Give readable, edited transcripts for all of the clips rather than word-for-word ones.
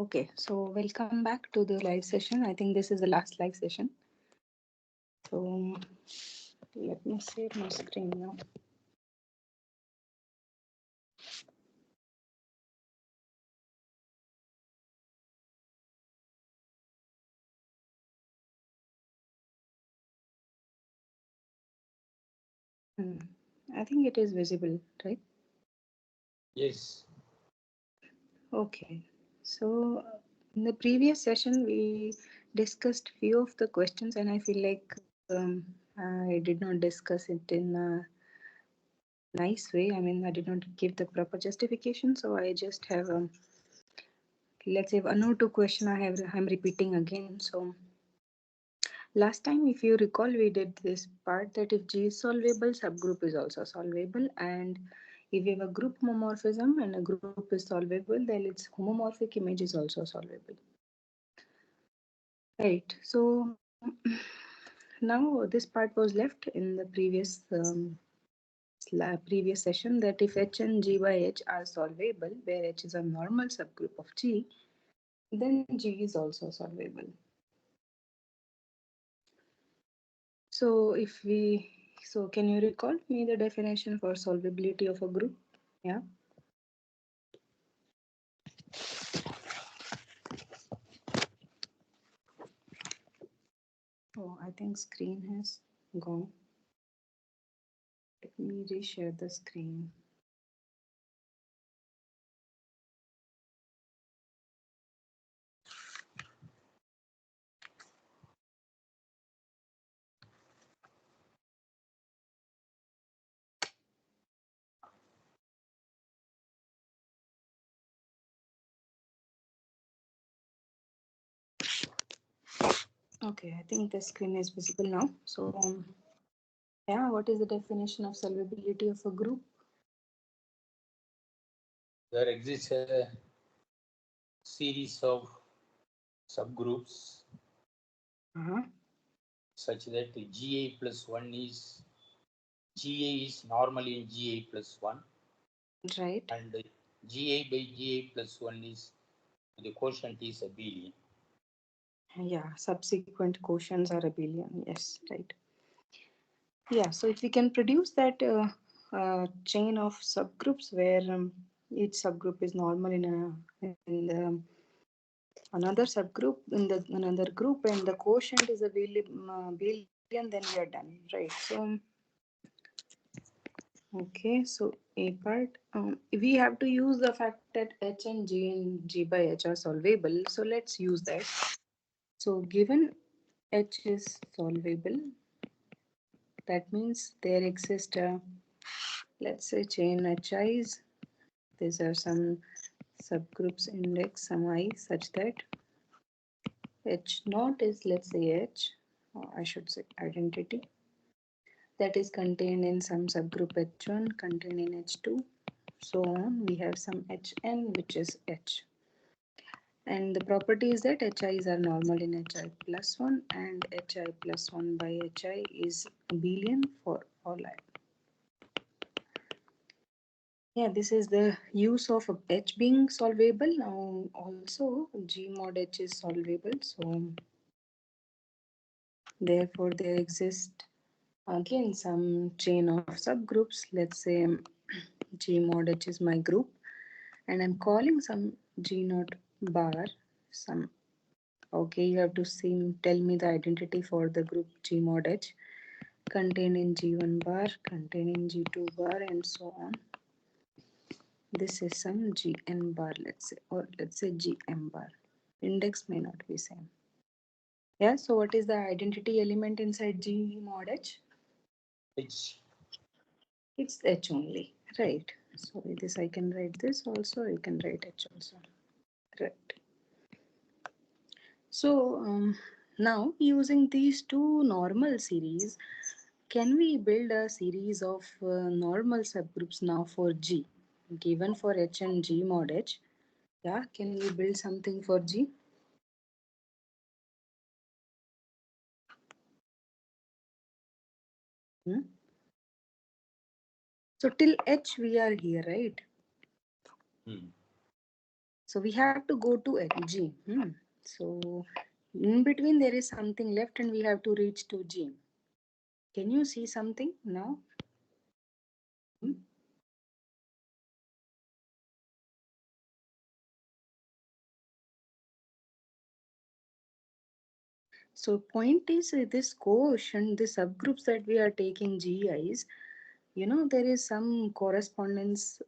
Okay, so welcome back to the live session. I think this is the last live session. So let me share my screen now. Hmm. I think it is visible, right? Yes. Okay. So in the previous session, we discussed few of the questions, and I feel like I did not discuss it in a nice way. I mean, I did not give the proper justification, so I just have let's say one or two question I'm repeating again. So last time, if you recall, we did this part that if G is solvable, subgroup is also solvable, and if you have a group homomorphism and a group is solvable, then its homomorphic image is also solvable. Right. So now this part was left in the previous session that if H and G by H are solvable, where H is a normal subgroup of G, then G is also solvable. So if we, so can you recall me the definition for solvability of a group? Yeah. Oh, I think screen has gone. Let me reshare the screen. Okay, I think the screen is visible now. So yeah, what is the definition of solvability of a group? There exists a series of subgroups Uh-huh. such that GA plus 1 is GA is normally in GA plus 1, Right. and GA by GA plus 1 is the quotient is abelian. Yeah, subsequent quotients are abelian. Yes, right. Yeah, so if we can produce that chain of subgroups where each subgroup is normal in the another subgroup in the another group and the quotient is a billion, then we are done, right? So okay, so a part we have to use the fact that H and G by H are solvable. So let's use that. So given H is solvable, that means there exist let's say chain HIs. These are some subgroups index some I such that H naught is let's say H, or I should say identity that is contained in some subgroup H1 contained in H2, so on. We have some Hn which is H, and the property is that HIs are normal in HI plus 1 and HI plus 1 by HI is abelian for all I. Yeah, this is the use of H being solvable. Now also G mod H is solvable, so therefore there exists again some chain of subgroups. Let's say G mod H is my group, and I'm calling some G naught bar some. Okay, you have to tell me the identity for the group G mod H contained in G1 bar, contained in G2 bar, and so on. This is some Gn bar, let's say, or let's say Gm bar. Index may not be same. Yeah, so what is the identity element inside G mod H? H. It's H only, right? So this I can write this also, I can write H also, right? So now using these two normal series, can we build a series of normal subgroups now for G, given for H and G mod H? Yeah, can we build something for G? Hmm? So till H we are here, right? Hmm. So we have to go to G. So in between there is something left and we have to reach to G. Can you see something now? Hmm? So point is this quotient, the subgroups that we are taking GIs, there is some correspondence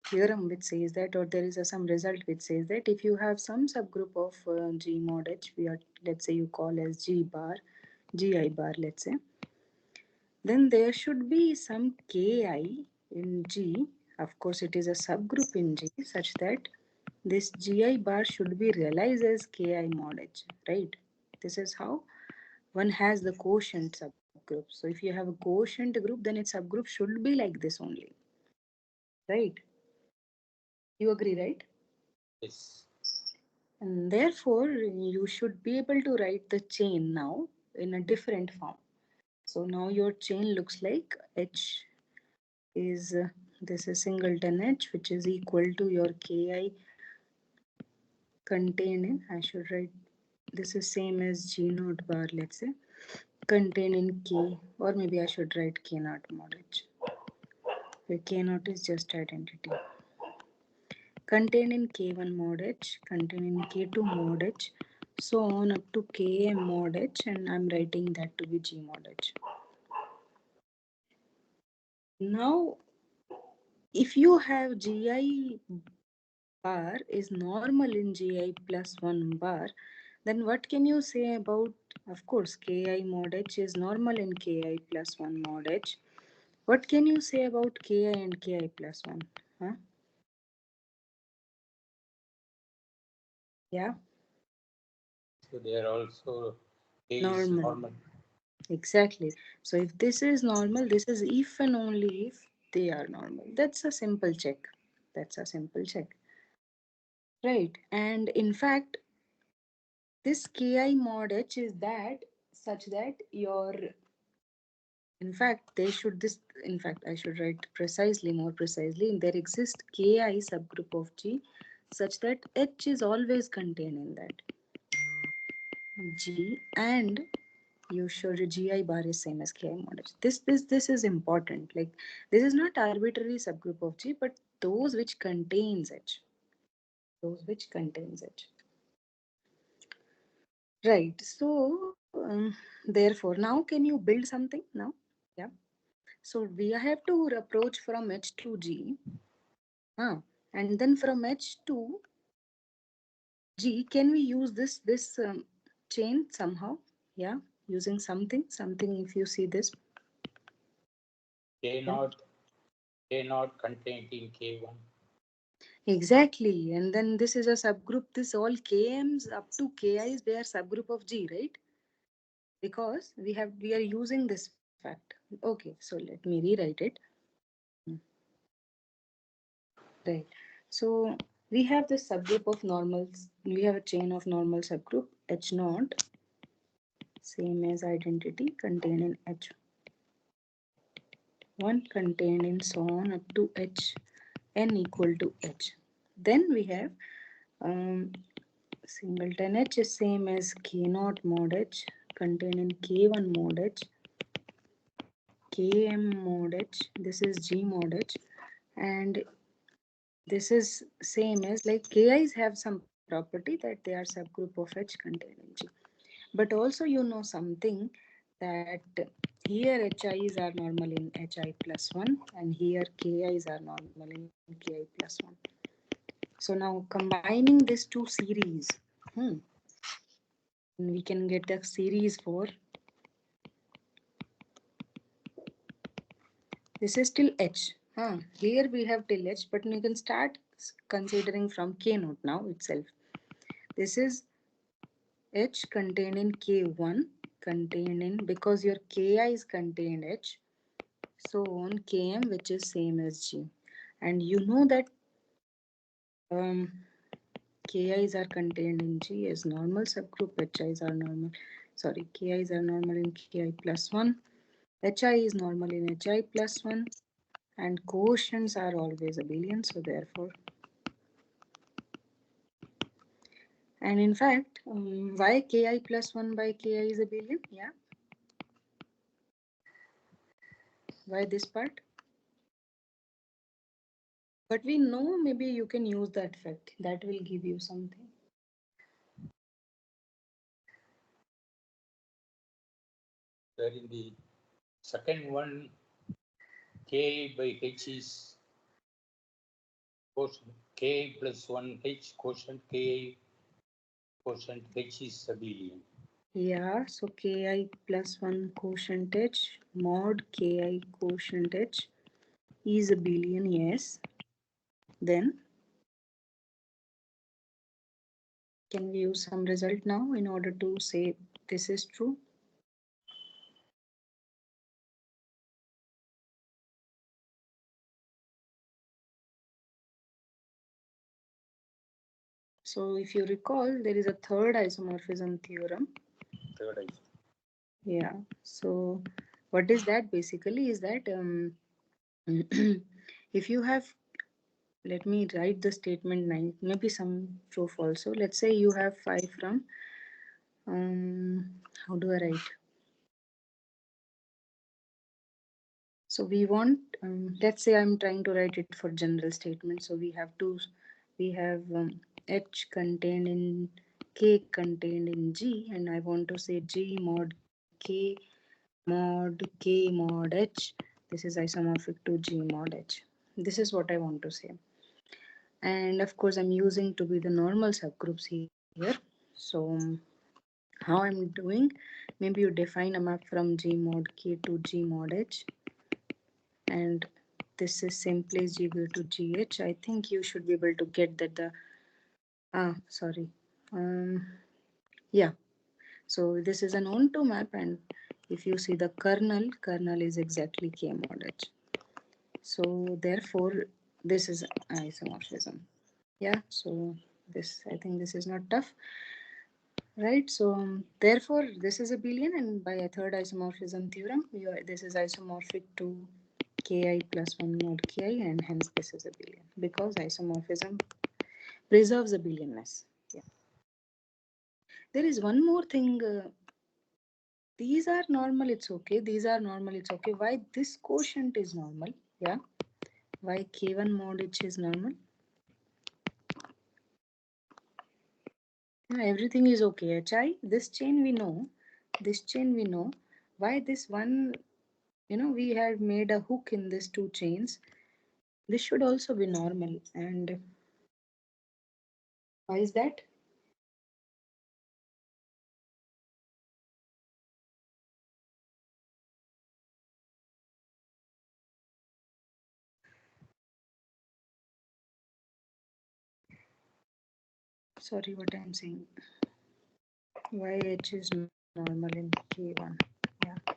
theorem which says that, or there is some result which says that if you have some subgroup of G mod H, let's say you call as G bar, GI bar, let's say, then there should be some Ki in G. Of course, it is a subgroup in G such that this GI bar should be realized as Ki mod H, right? This is how one has the quotient subgroup. So if you have a quotient group, then its subgroup should be like this only, right? You agree, right? Yes. And therefore, you should be able to write the chain now in a different form. So now your chain looks like H is this is singleton H, which is equal to your Ki contained in, I should write, this is same as G naught bar, let's say, contained in K, or maybe I should write K naught mod H, where K naught is just identity. Contained in K1 mod H, contained in K2 mod H, so on up to Km mod H, and I'm writing that to be G mod H. Now, if you have Gi bar is normal in Gi plus 1 bar, then what can you say about, of course, Ki mod H is normal in Ki plus 1 mod H. What can you say about Ki and Ki plus 1? Huh? Yeah, So they are also A is normal. normal. Exactly. So if this is normal, this is if and only if they are normal. That's a simple check. That's a simple check. Right. And in fact, this Ki mod H is that such that your, in fact, they should this, in fact, I should write precisely, more precisely. There exists Ki subgroup of G such that H is always contained in that G, and you should GI bar is same as Ki mod H. This is important. Like, this is not arbitrary subgroup of G, but those which contains H. Those which contains H. Right. So therefore, now can you build something now? Yeah. So we have to approach from H to G. And then from H to G, can we use this chain somehow? Yeah, using something. If you see this, K yeah, naught, K naught contained in K1. exactly. And then this is a subgroup. This all KMs up to KIs, they are subgroup of G, right? Because we are using this fact. Okay, so let me rewrite it. Right. So we have this subgroup of normals. We have a chain of normal subgroup H naught, same as identity contained in H1, contained in so on up to H n equal to H. Then we have um, singleton H is same as K naught mod H, contained in K1 mod H, Km mod H. This is G mod H, and this is same as like KIs have some property that they are subgroup of H contained in G. But also something that here HIs are normal in HI plus 1 and here KIs are normal in KI plus 1. So now combining these two series, hmm, we can get a series for, this is till H. Here we have till H, but you can start considering from K note now itself. This is H contained in K1, contained in, because your Ki is contained H, so on Km, which is same as G. And you know that um, Ki's are contained in G as normal subgroup, HI's are normal, sorry, Ki's are normal in Ki plus 1, HI is normal in HI plus 1, and quotients are always abelian, so therefore And in fact, why ki plus 1 by ki is a billion? Yeah. Why this part? But we know maybe you can use that fact. That will give you something. There in the second one, Ki by H is quotient. Ki plus 1 H quotient, Ki quotient H is abelian. Yeah, so ki plus 1 quotient h mod ki quotient h is a billion, yes. Then can we use some result now in order to say this is true? So if you recall, there is a third isomorphism theorem. Third isomorphism. Yeah, so what is that basically is that if you have, let me write the statement 9, maybe some proof also. Let's say you have 5 from, how do I write? So we want, let's say I'm trying to write it for general statement. So we have H contained in K contained in G, and I want to say G mod K mod H. This is isomorphic to G mod H. This is what I want to say. And of course, I'm using to be the normal subgroups here. So how I'm doing, maybe you define a map from G mod K to G mod H, and this is simply G to GH. I think you should be able to get that sorry. Yeah. So this is an onto map, and if you see the kernel is exactly K mod H. So therefore, this is isomorphism. Yeah. So this, I think this is not tough, right? So therefore, this is a billion, and by a third isomorphism theorem, this is isomorphic to ki plus 1 mod ki, and hence this is a billion because isomorphism preserves a billionness. Yeah. There is one more thing. These are normal, it's okay. These are normal, it's okay. Why this quotient is normal? Yeah. Why k1 mod h is normal? Yeah, everything is okay. Hi, this chain we know. This chain we know. Why this one? We had made a hook in these two chains. This should also be normal. And why is that? Sorry, what I'm saying. Why h is normal in k1? Yeah.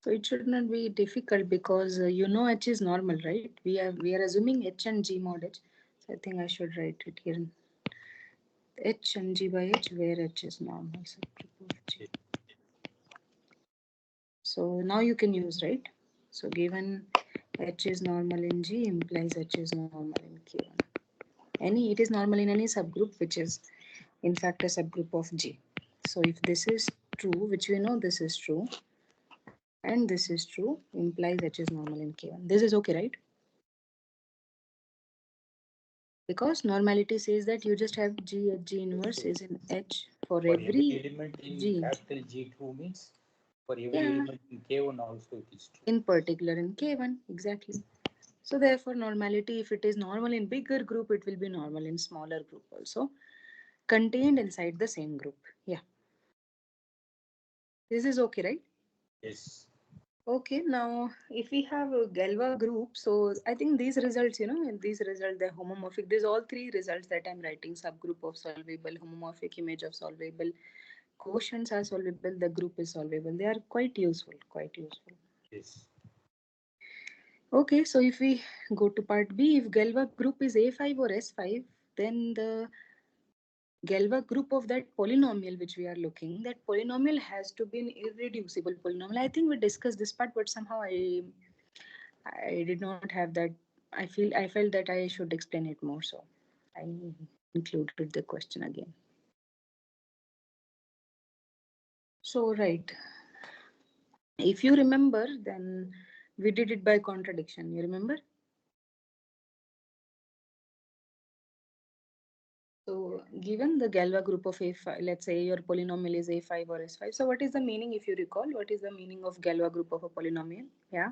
So it should not be difficult because h is normal, right? We are assuming h and g mod h. So I think I should write it here. H and g by h, where h is normal. So now you can use, right? So given h is normal in G implies h is normal in K1. It is normal in any subgroup which is in fact a subgroup of G. So if this is true, which we know this is true, and this is true, implies h is normal in K1. This is okay, right? Because normality says that you just have G at G inverse is in H for every element in G. capital G2 means for every Yeah, element in K1 also it is true. in particular in K1, exactly. So therefore normality, if it is normal in bigger group, it will be normal in smaller group also, contained inside the same group. Yeah. This is okay, right? Yes. Okay, now if we have a Galva group, so I think these results, in these results, they're homomorphic. These all three results that I'm writing, subgroup of solvable, homomorphic image of solvable, quotients are solvable, the group is solvable. They are quite useful, quite useful. Yes. Okay, so if we go to part B, if Galva group is A5 or S5, then the Galva group of that polynomial which we are looking, that polynomial has to be an irreducible polynomial. I think we discussed this part, but somehow I did not have that I felt that I should explain it more, so I included the question again. So right, if you remember, then we did it by contradiction. You remember? So given the Galois group of A5, let's say your polynomial is A5 or S5. So what is the meaning, if you recall, what is the meaning of Galois group of a polynomial? Yeah.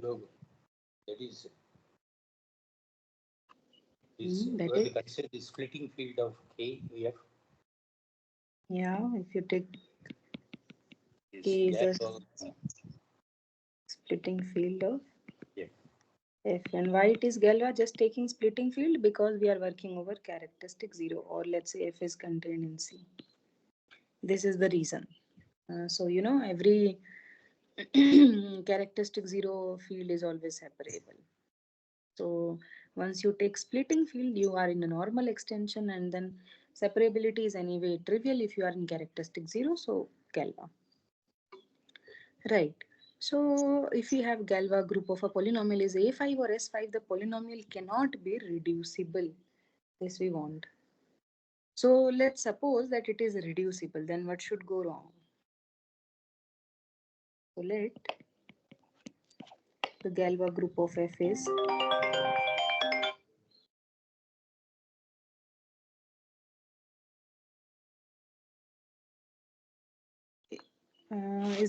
Logo. That is That where is, the consider the splitting field of K F yeah, if you take is K is a Galois splitting field of F. F, and why it is Galois just taking splitting field? Because we are working over characteristic 0, or let's say F is contained in C. This is the reason. So you know, every characteristic 0 field is always separable. So once you take splitting field, you are in a normal extension, and then separability is anyway trivial if you are in characteristic 0. So Galois. Right. So if we have Galois group of a polynomial is A5 or S5, the polynomial cannot be reducible. This we want. So let's suppose that it is reducible. Then what should go wrong? So let the Galois group of F is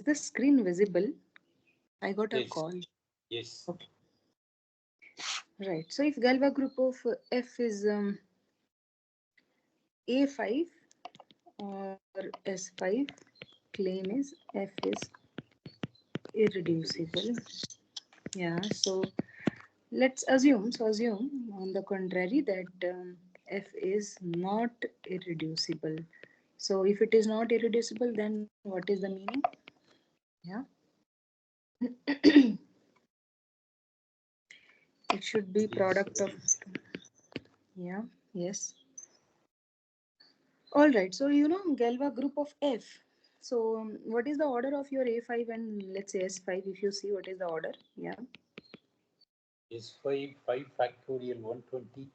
the screen visible? I got a Yes. call. Yes. Okay. Right. So if Galois group of F is A5 or S5, claim is F is irreducible. Yeah. So let's assume on the contrary that F is not irreducible. So if it is not irreducible, then what is the meaning? Yeah. It should be Is product of, yeah, yes. All right. So you know Galois group of F. So what is the order of your A5 and let's say S5? If you see what is the order, yeah. five factorial 120.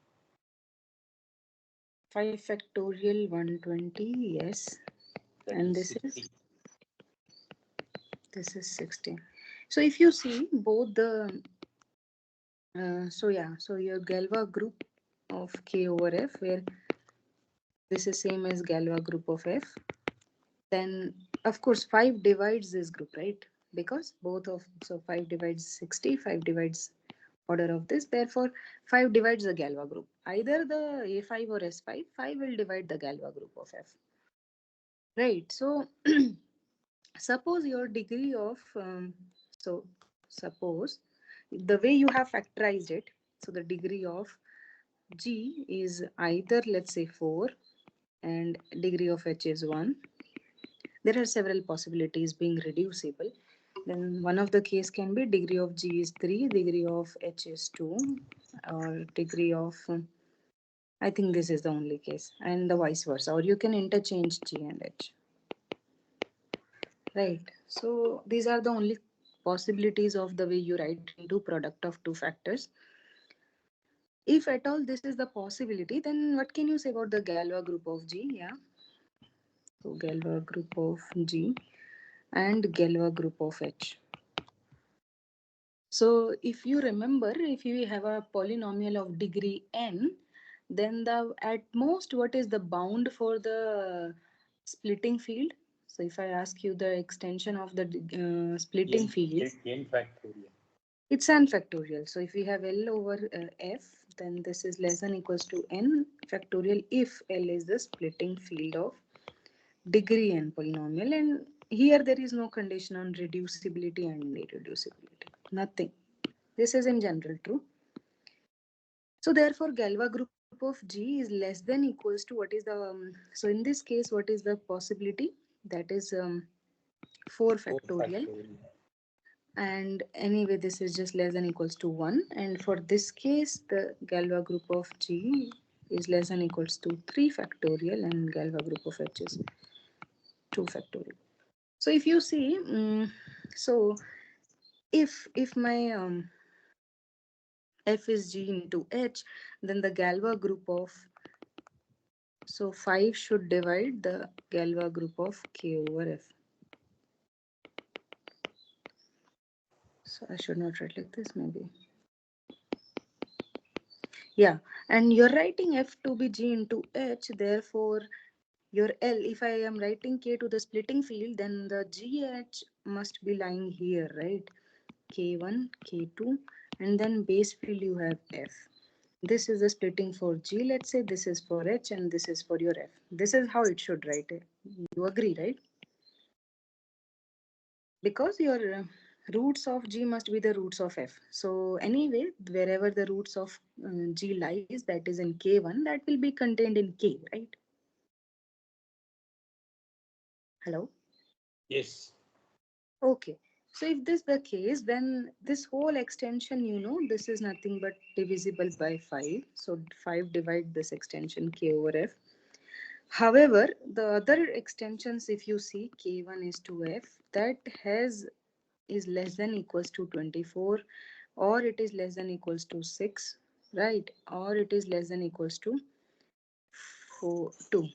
5 factorial 120, yes. That And is this 60. is 16. So if you see both the so yeah, so your Galois group of K over F, where this is same as Galois group of F, then of course 5 divides this group, right? Because both of, so 5 divides 60, 5 divides order of this, therefore 5 divides the Galois group. Either the A5 or S5, 5 will divide the Galois group of F. Right, so suppose your degree of, so suppose the way you have factorized it, so the degree of G is either let's say 4 and degree of H is 1. There are several possibilities being reducible. Then one of the case can be degree of G is 3, degree of H is 2, or degree of, I think this is the only case, and the vice versa, or you can interchange G and H. Right. So these are the only possibilities of the way you write into product of two factors. If at all this is the possibility, then what can you say about the Galois group of G? Yeah. So Galois group of G and Galois group of H. So if you remember, if you have a polynomial of degree n, then the at most what is the bound for the splitting field? So if I ask you the extension of the splitting field, N factorial. it's n factorial. So if we have L over F, then this is less than equals to n factorial if L is the splitting field of degree n polynomial. And here there is no condition on reducibility and irreducibility. Nothing. This is in general true. So therefore Galois group of G is less than equals to what is the, so in this case, what is the possibility? That is 4 4 factorial. factorial. And anyway this is just less than equals to 1, and for this case the Galois group of G is less than equals to 3 factorial, and Galois group of H is 2 factorial. So if you see So if my F is G into H, then the Galois group of, so 5 should divide the Galois group of K over F. So I should not write like this, maybe. Yeah, and you're writing F to be G into H, therefore your L, if I am writing K to the splitting field, then the GH must be lying here, right? K1, K2, and then base field you have F. This is the splitting for G, let's say this is for H and this is for your F. This is how it should write it. You agree, right? Because your roots of G must be the roots of F. So anyway, wherever the roots of G lies, that is in K1, that will be contained in K, right? Hello? Yes. Okay. So if this is the case, then this whole extension, this is nothing but divisible by 5. So 5 divide this extension K over F. However, the other extensions, if you see K1 is to F, that is less than equals to 24, or it is less than equals to 6, right? Or it is less than equals to 2.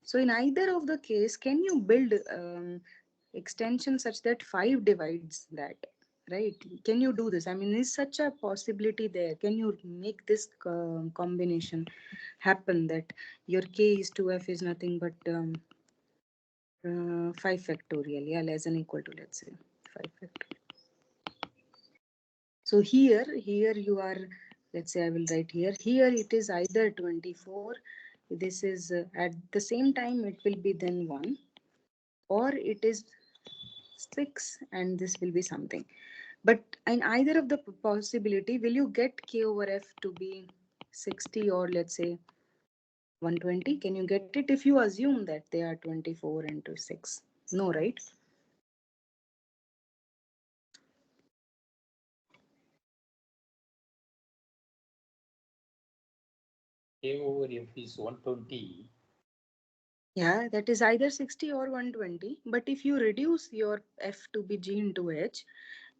So in either of the case, can you build extension such that 5 divides that, right? Can you do this? I mean, is such a possibility there? Can you make this combination happen, that your K is to F is nothing but 5 factorial, yeah, less than equal to, let's say, 5 factorial. So here you are, let's say I will write here it is either 24, this is at the same time it will be then 1, or it is 6 and this will be something. But in either of the possibility, will you get K over F to be 60 or let's say 120? Can you get it if you assume that they are 24 into 6? No, right? K over F is 120. Yeah, that is either 60 or 120. But if you reduce your F to be G into H,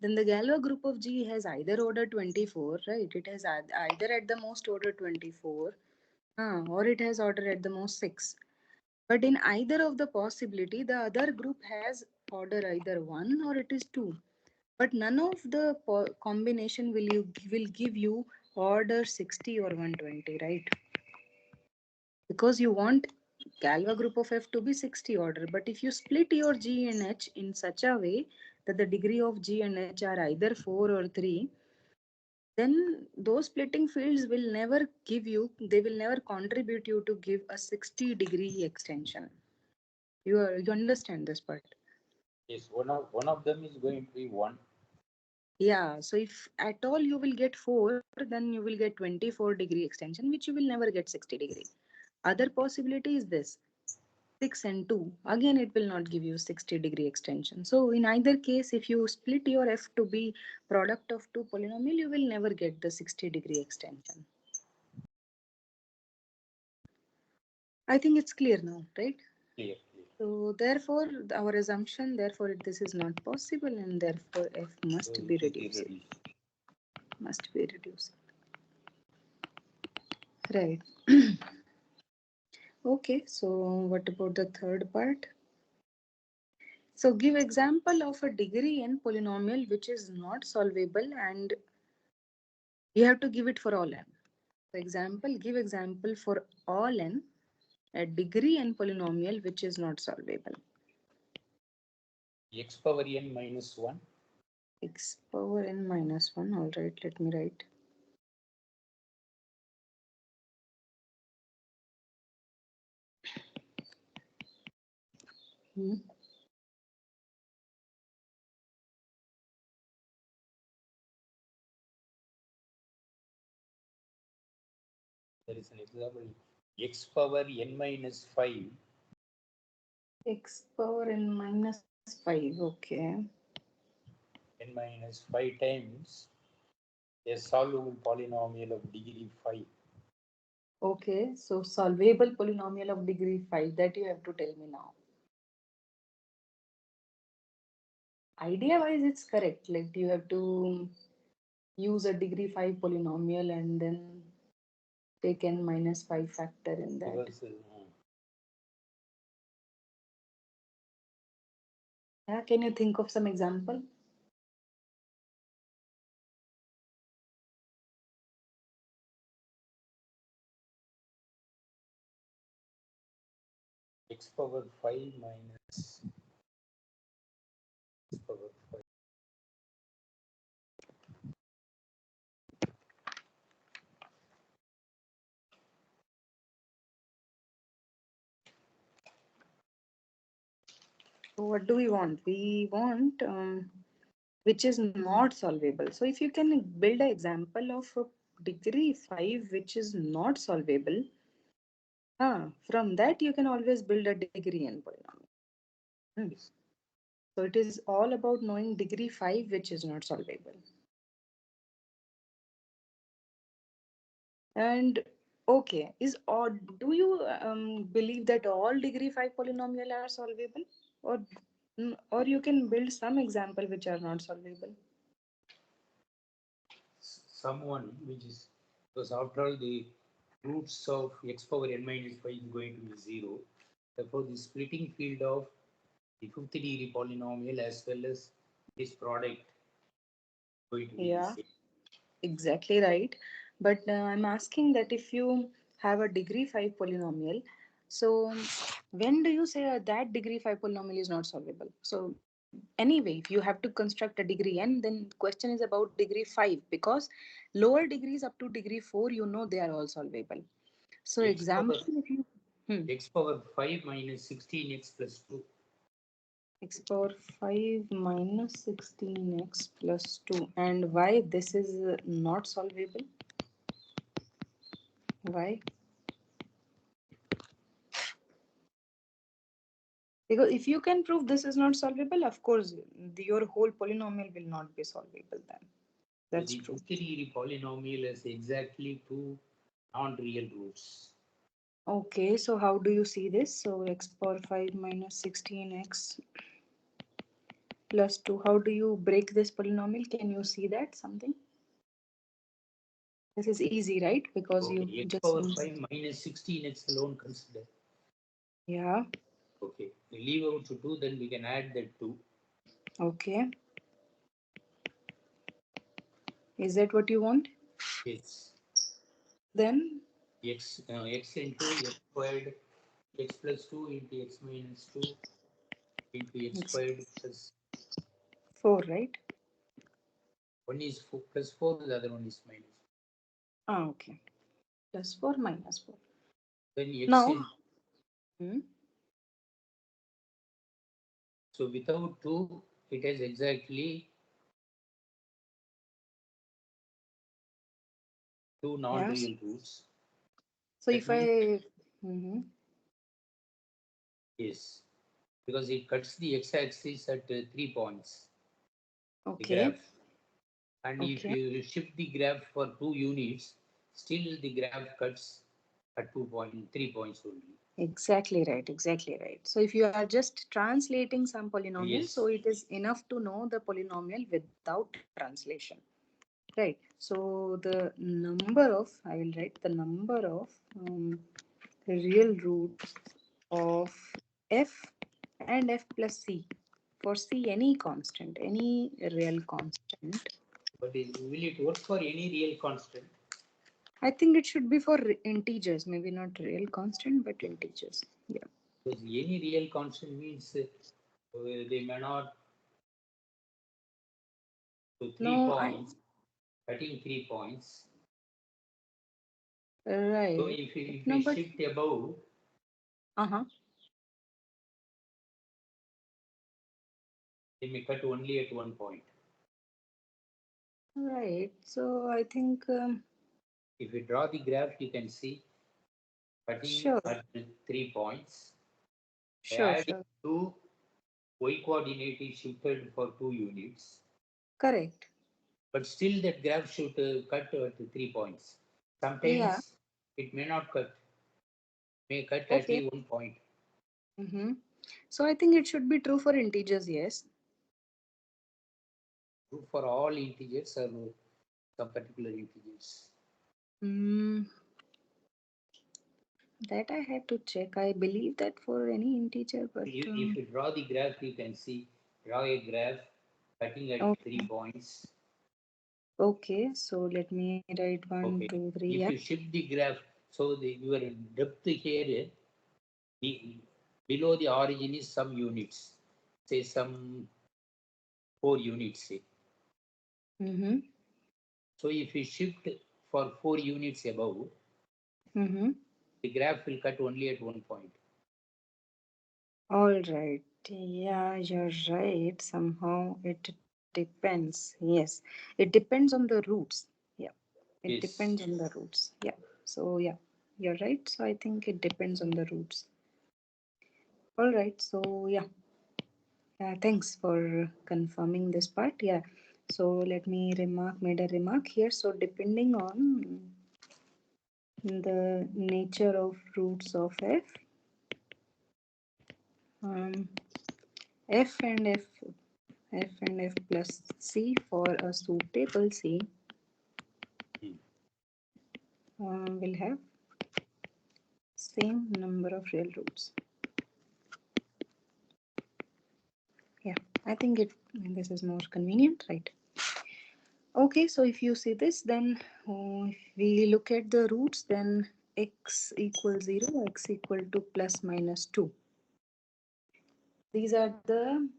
then the Galois group of G has either order 24, right? It has either at the most order 24, or it has order at the most 6. But in either of the possibility, the other group has order either 1 or it is 2. But none of the combination will give you order 60 or 120, right? Because you want Galois group of F to be 60 order. But if you split your G and H in such a way that the degree of G and H are either 4 or 3, then those splitting fields will never give you, they will never contribute you to give a 60-degree extension. You understand this part? Yes, one of them is going to be 1. Yeah, so if at all you will get 4, then you will get 24-degree extension, which you will never get 60-degree. Other possibility is this, 6 and 2. Again, it will not give you 60-degree extension. So in either case, if you split your F to be product of two polynomial, you will never get the 60-degree extension. I think it's clear now, right? Clear, clear. So therefore, our assumption, therefore, this is not possible, and therefore F must So be it is reduced. irreducible. Must be reduced. Right. Okay, so what about the third part? So give example of a degree n polynomial which is not solvable, and you have to give it for all n. For example, give example for all n, a degree n polynomial which is not solvable. X power n minus 1. X power n minus 1. All right, let me write. Hmm. There is an example. X power n minus 5. X power n minus 5. Okay. N minus 5 times a solvable polynomial of degree 5. Okay, so solvable polynomial of degree 5, that you have to tell me now. idea wise it's correct. Like you have to use a degree 5 polynomial and then take n minus 5 factor in that. Because Yeah, can you think of some example? x power 5 minus x power 5. So what do we want? We want which is not solvable. So if you can build an example of a degree 5 which is not solvable, from that you can always build a degree n polynomial. Hmm. So it is all about knowing degree 5 which is not solvable. And okay, is or do you believe that all degree 5 polynomial are solvable, or or you can build some example which are not solvable? Someone which is, because after all the roots of x power n minus 5 is going to be 0. Therefore, the splitting field of the fifth degree polynomial as well as this product going to be the Yeah, same. exactly right. But I'm asking that if you have a degree 5 polynomial, so when do you say that degree 5 polynomial is not solvable? So anyway, if you have to construct a degree n, then question is about degree 5 because lower degrees up to degree 4, you know they are all solvable. So x power example, if you x power 5 minus 16x plus 2. x power 5 minus 16x plus 2, and why this is not solvable? Why? Because if you can prove this is not solvable, of course, your whole polynomial will not be solvable then. So That's the true. fifth degree polynomial has exactly two non-real roots. Okay, so how do you see this? So x power 5 minus 16x plus 2. How do you break this polynomial? Can you see that something? This is easy, right? Because Okay, you x just power use. 5 minus 16x alone consider. Yeah, Okay, we leave out to 2, then we can add that 2. okay. Is that what you want? Yes, Then, x into x squared, x plus 2 into x minus 2 into x it's squared plus 4, right? 1 is 4, plus 4, the other one is minus. Ah, okay. Plus 4 minus 4. Then x Now, in, hmm, so without 2, it has exactly two yes. non-real roots. So That if means, I, mhm, yes, because it cuts the x-axis at 3 points, the okay, graph. And if okay. you shift the graph for 2 units, still the graph cuts at 3 points only. Exactly right, exactly right. So if you are just translating some polynomial, so Yes, it is enough to know the polynomial without translation. Right. So the number of, I will write the number of real roots of f and f plus c. For c, any constant, any real constant. but will it work for any real constant? I think it should be for integers, maybe not real constant, but integers. Yeah. Because any real constant means they may not, so 3 No, I points, cutting 3 points. So right. if No, we but shift above, uh-huh. they may cut only at 1 point. Right. So I think If we draw the graph, you can see cutting sure, at 3 points. By sure, adding sure. 2, y coordinate is shifted for 2 units. Correct. But still that graph should cut at 3 points. Yeah. Sometimes it may not cut, may cut at Okay. 1 point. Mm-hmm. So I think it should be true for integers, yes. True for all integers or some particular integers? Mm, that I had to check. I believe that for any integer, but If you draw the graph, you can see, draw a graph cutting at 3 okay. points. Okay, so let me write one, Okay. 2, 3. If Yeah. you shift the graph, so your depth here, below the origin is some units, say some 4 units. Say. Mm-hmm. So if you shift for 4 units above, Mm-hmm. the graph will cut only at one point. All right. Yeah, you're right. Somehow it depends. Yes, it depends on the roots. Yeah, it Yes. depends on the roots. Yeah. So yeah, you're right. So I think it depends on the roots. All right. So yeah, thanks for confirming this part. Yeah. So let me made a remark here. So depending on the nature of roots of f, um, f and f and f plus c for a suitable c Hmm. will have same number of real roots. Yeah, I think this is more convenient, right? Okay, so if you see this, then if we look at the roots, then x equals 0, x equal to plus minus 2. These are the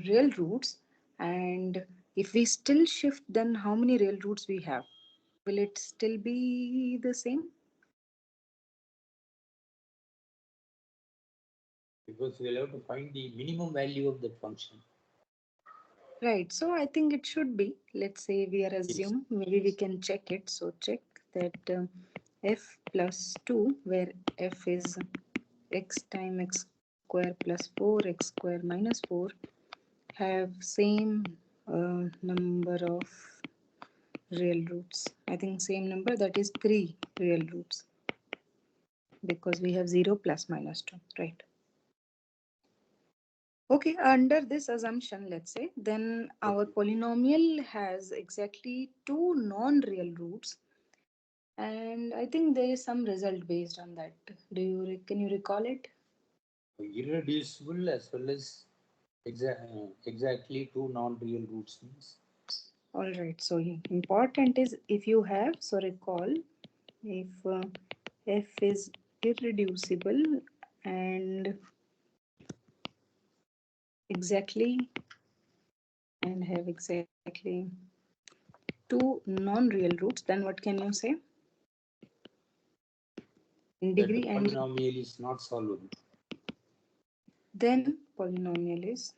real roots, and if we still shift, then how many real roots we have? Will it still be the same? Because we'll have to find the minimum value of that function. Right, so I think it should be. Let's say we are Yes. assume, maybe we can check it. So check that f plus 2, where f is x times x square plus 4, x square minus 4, have same number of real roots. I think same number, that is 3 real roots, because we have 0 plus minus 2, right? Okay, under this assumption, let's say, then our Okay. polynomial has exactly 2 non-real roots, and I think there is some result based on that. Can you recall it? Irreducible as well as exactly two non-real roots means. All right, so important is if you have, so recall, if f is irreducible and exactly and have exactly 2 non-real roots, then what can you say in That degree? And polynomial is not solvable. then polynomial is,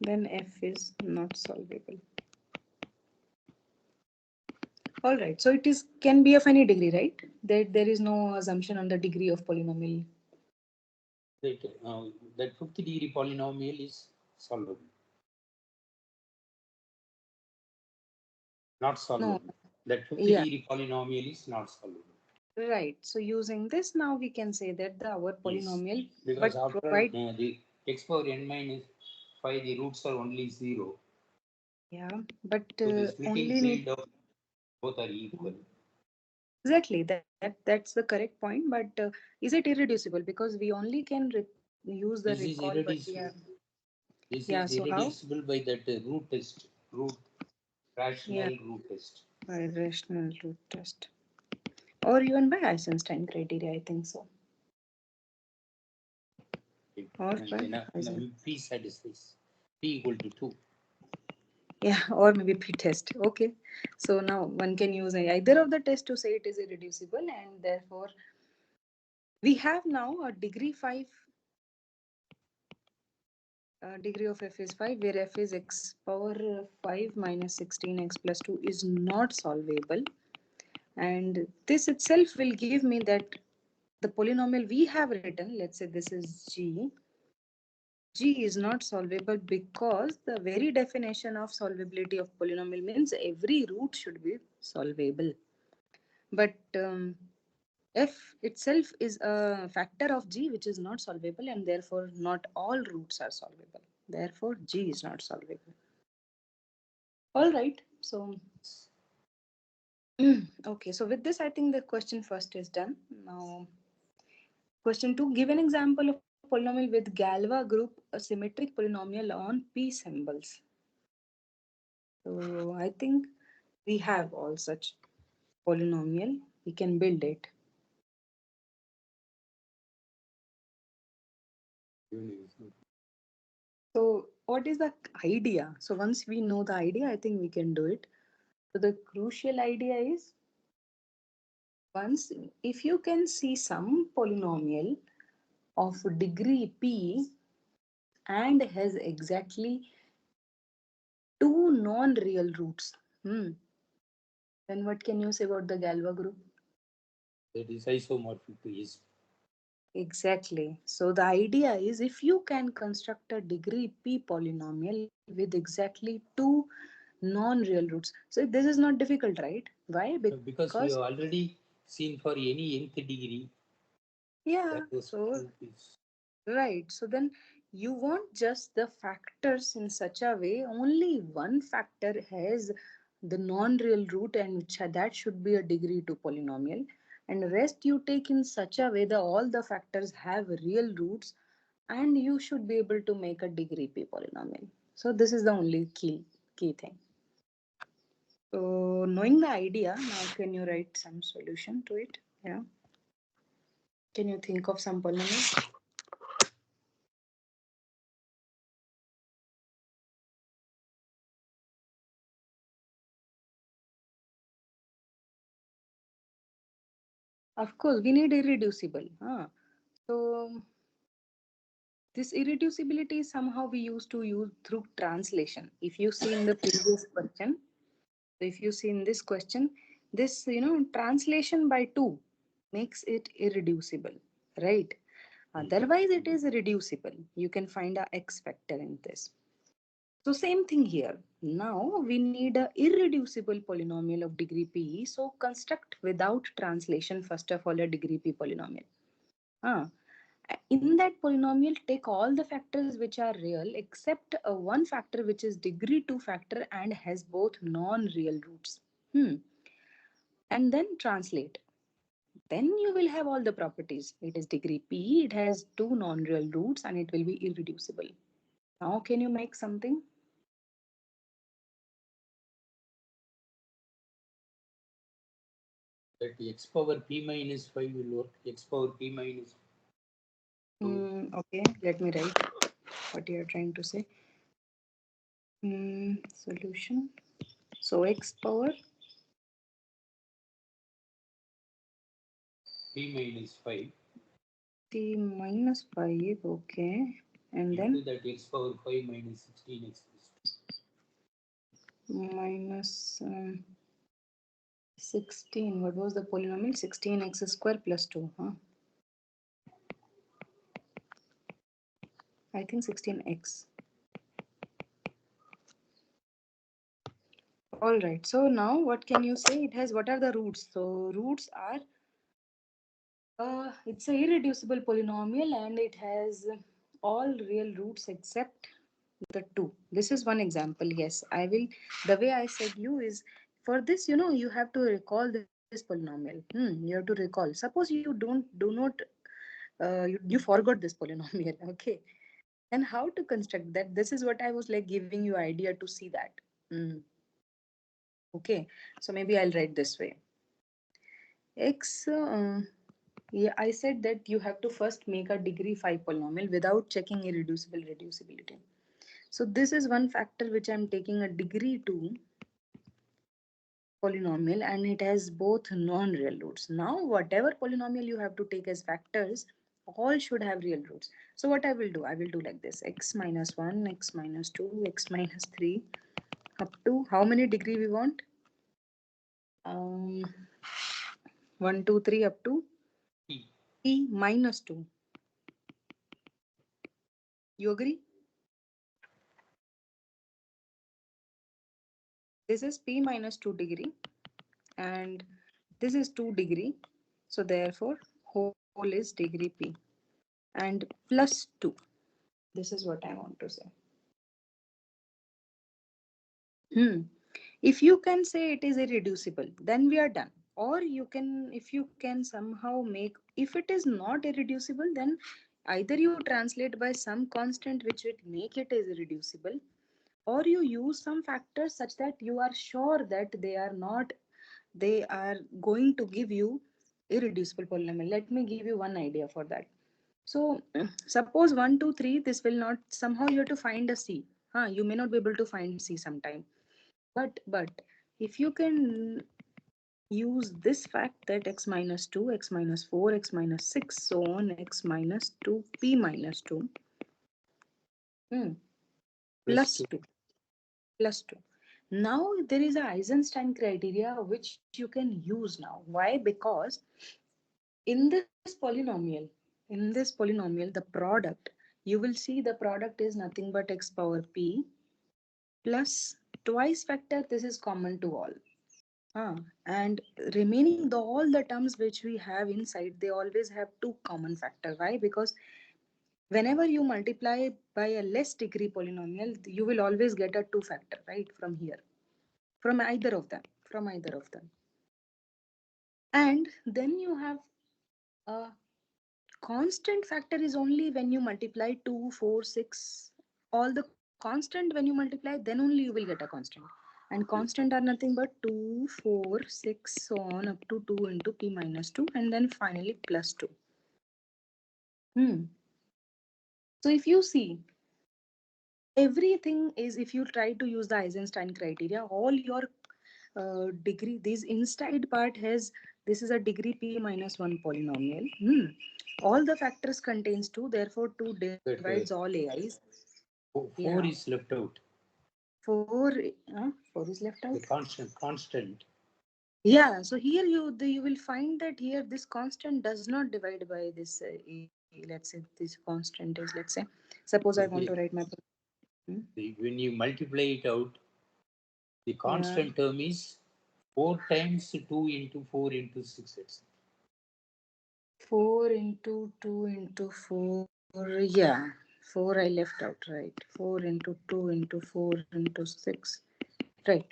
then f is not solvable. All right, so it is can be of any degree, right? There is no assumption on the degree of polynomial. That, that fifth degree polynomial is solvable. Not No, solvable. That fifth yeah, degree polynomial is not solvable. right. So using this, now we can say that the our Yes. polynomial, Because but after all, provide, the x power n minus 5, the roots are only 0. yeah, but So the splitting only need, field of both are equal. exactly, that's the correct point. But is it irreducible? Because we only can use the This is recall, but we irreducible. have, This yeah. is So how? irreducible by that root test, root Yeah, rational root test. by rational root test, or even by Eisenstein criteria, I think so, Okay. or And by then Eisenstein. P satisfies. P equal to 2. Yeah, or maybe p-test. Okay, so now one can use either of the test to say it is irreducible, and therefore we have now a degree 5, degree of f is 5, where f is x power 5 minus 16 x plus 2 is not solvable, and this itself will give me that the polynomial we have written, let's say this is g is not solvable, because the very definition of solvability of polynomial means every root should be solvable. But f itself is a factor of g which is not solvable, and therefore not all roots are solvable. Therefore, g is not solvable. All right. So, okay. So with this, I think the question first is done. Now, question two, give an example of polynomial with Galois group, a symmetric polynomial on P symbols. So I think we have all such polynomial. We can build it. So what is the idea? So once we know the idea, I think we can do it. So the crucial idea is, once if you can see some polynomial of degree p and has exactly two non-real roots, then what can you say about the Galois group? That is isomorphic to S. Exactly. So the idea is, if you can construct a degree p polynomial with exactly two non-real roots. So this is not difficult, right? Why? Because we Because have already seen for any nth degree yeah, that the so root is. right. So then you want just the factors in such a way, only one factor has the non-real root, and that should be a degree 2 polynomial. And rest you take in such a way that all the factors have real roots, and you should be able to make a degree p polynomial. So this is the only key thing. So knowing the idea, now can you write some solution to it? Yeah. Can you think of some polynomial? Of course, we need irreducible. So this irreducibility is somehow we used to use through translation. If you see in the previous question, if you see in this question, this translation by two makes it irreducible, right? Otherwise, it is reducible. You can find a x factor in this. So same thing here. Now we need a irreducible polynomial of degree p. So construct without translation first of all a degree p polynomial. Ah, in that polynomial, take all the factors which are real except one factor which is degree 2 factor and has both non-real roots. And then translate. Then you will have all the properties. It is degree p, it has two non-real roots, and it will be irreducible. Now can you make something? That x power p minus 5 will work. X power p minus 2. Okay, let me write what you are trying to say. Solution. So x power P minus 5 t minus 5, okay. And into then that x power 5 minus 16x plus minus 16. What was the polynomial? 16x square plus 2. I think 16x. All right. So now what can you say? It has, what are the roots? So roots are, it's a irreducible polynomial and it has all real roots except the two. This is one example. Yes, I will. The way I said you is, for this, you have to recall this polynomial. You have to recall. Suppose you do not, you forgot this polynomial. Okay. And how to construct that? This is what I was like giving you idea to see that. Hmm. Okay. So maybe I'll write this way. X, yeah, I said that you have to first make a degree 5 polynomial without checking irreducible reducibility. So this is one factor which I'm taking a degree 2 polynomial and it has both non-real roots. Now whatever polynomial you have to take as factors, all should have real roots. So what I will do like this: x minus 1, x minus 2, x minus 3, up to how many degree we want? Um, 1, 2, 3, up to p. p minus 2. You agree? This is p minus 2 degree and this is 2 degree. So therefore whole is degree p and plus 2. This is what I want to say. If you can say it is irreducible, then we are done. Or you can, if you can somehow make, if it is not irreducible, then either you translate by some constant which would make it is irreducible, or you use some factors such that you are sure that they are not, they are going to give you irreducible polynomial. Let me give you one idea for that. So suppose 1 2 3, this will not, somehow you have to find a c. You may not be able to find c sometime, but if you can use this fact that x minus 2, x minus 4, x minus 6, so on, x minus 2, p minus 2, hmm, Plus plus 2. 2, plus 2. Now there is a Eisenstein criteria which you can use now. Why? Because in this polynomial, the product, you will see the product is nothing but x power p plus twice factor. This is common to all. And remaining all the terms which we have inside, they always have two common factor. Why? Because whenever you multiply by a less degree polynomial, you will always get a two factor, right? From here, from either of them, and then you have a constant factor is only when you multiply 2 4 6, all the constant when you multiply, then only you will get a constant. And constant are nothing but 2 4 6 so on up to 2 into p minus 2, and then finally plus 2. So if you see, everything is, if you try to use the Eisenstein criteria, all your degree, this inside part has, this is a degree p minus 1 polynomial. All the factors contains 2, therefore 2 But divides all ai's. 4 Yeah, is left out. 4, 4 is left The out. constant. Yeah, so here you will find that here this constant does not divide by this. Let's say this constant is, let's say, suppose I want to Okay. write my. When you multiply it out, the Yeah, constant term is 4 times 2 into 4 into 6, etc. 4 into 2 into 4. Yeah, 4 I left out, right? 4 into 2 into 4 into 6. Right.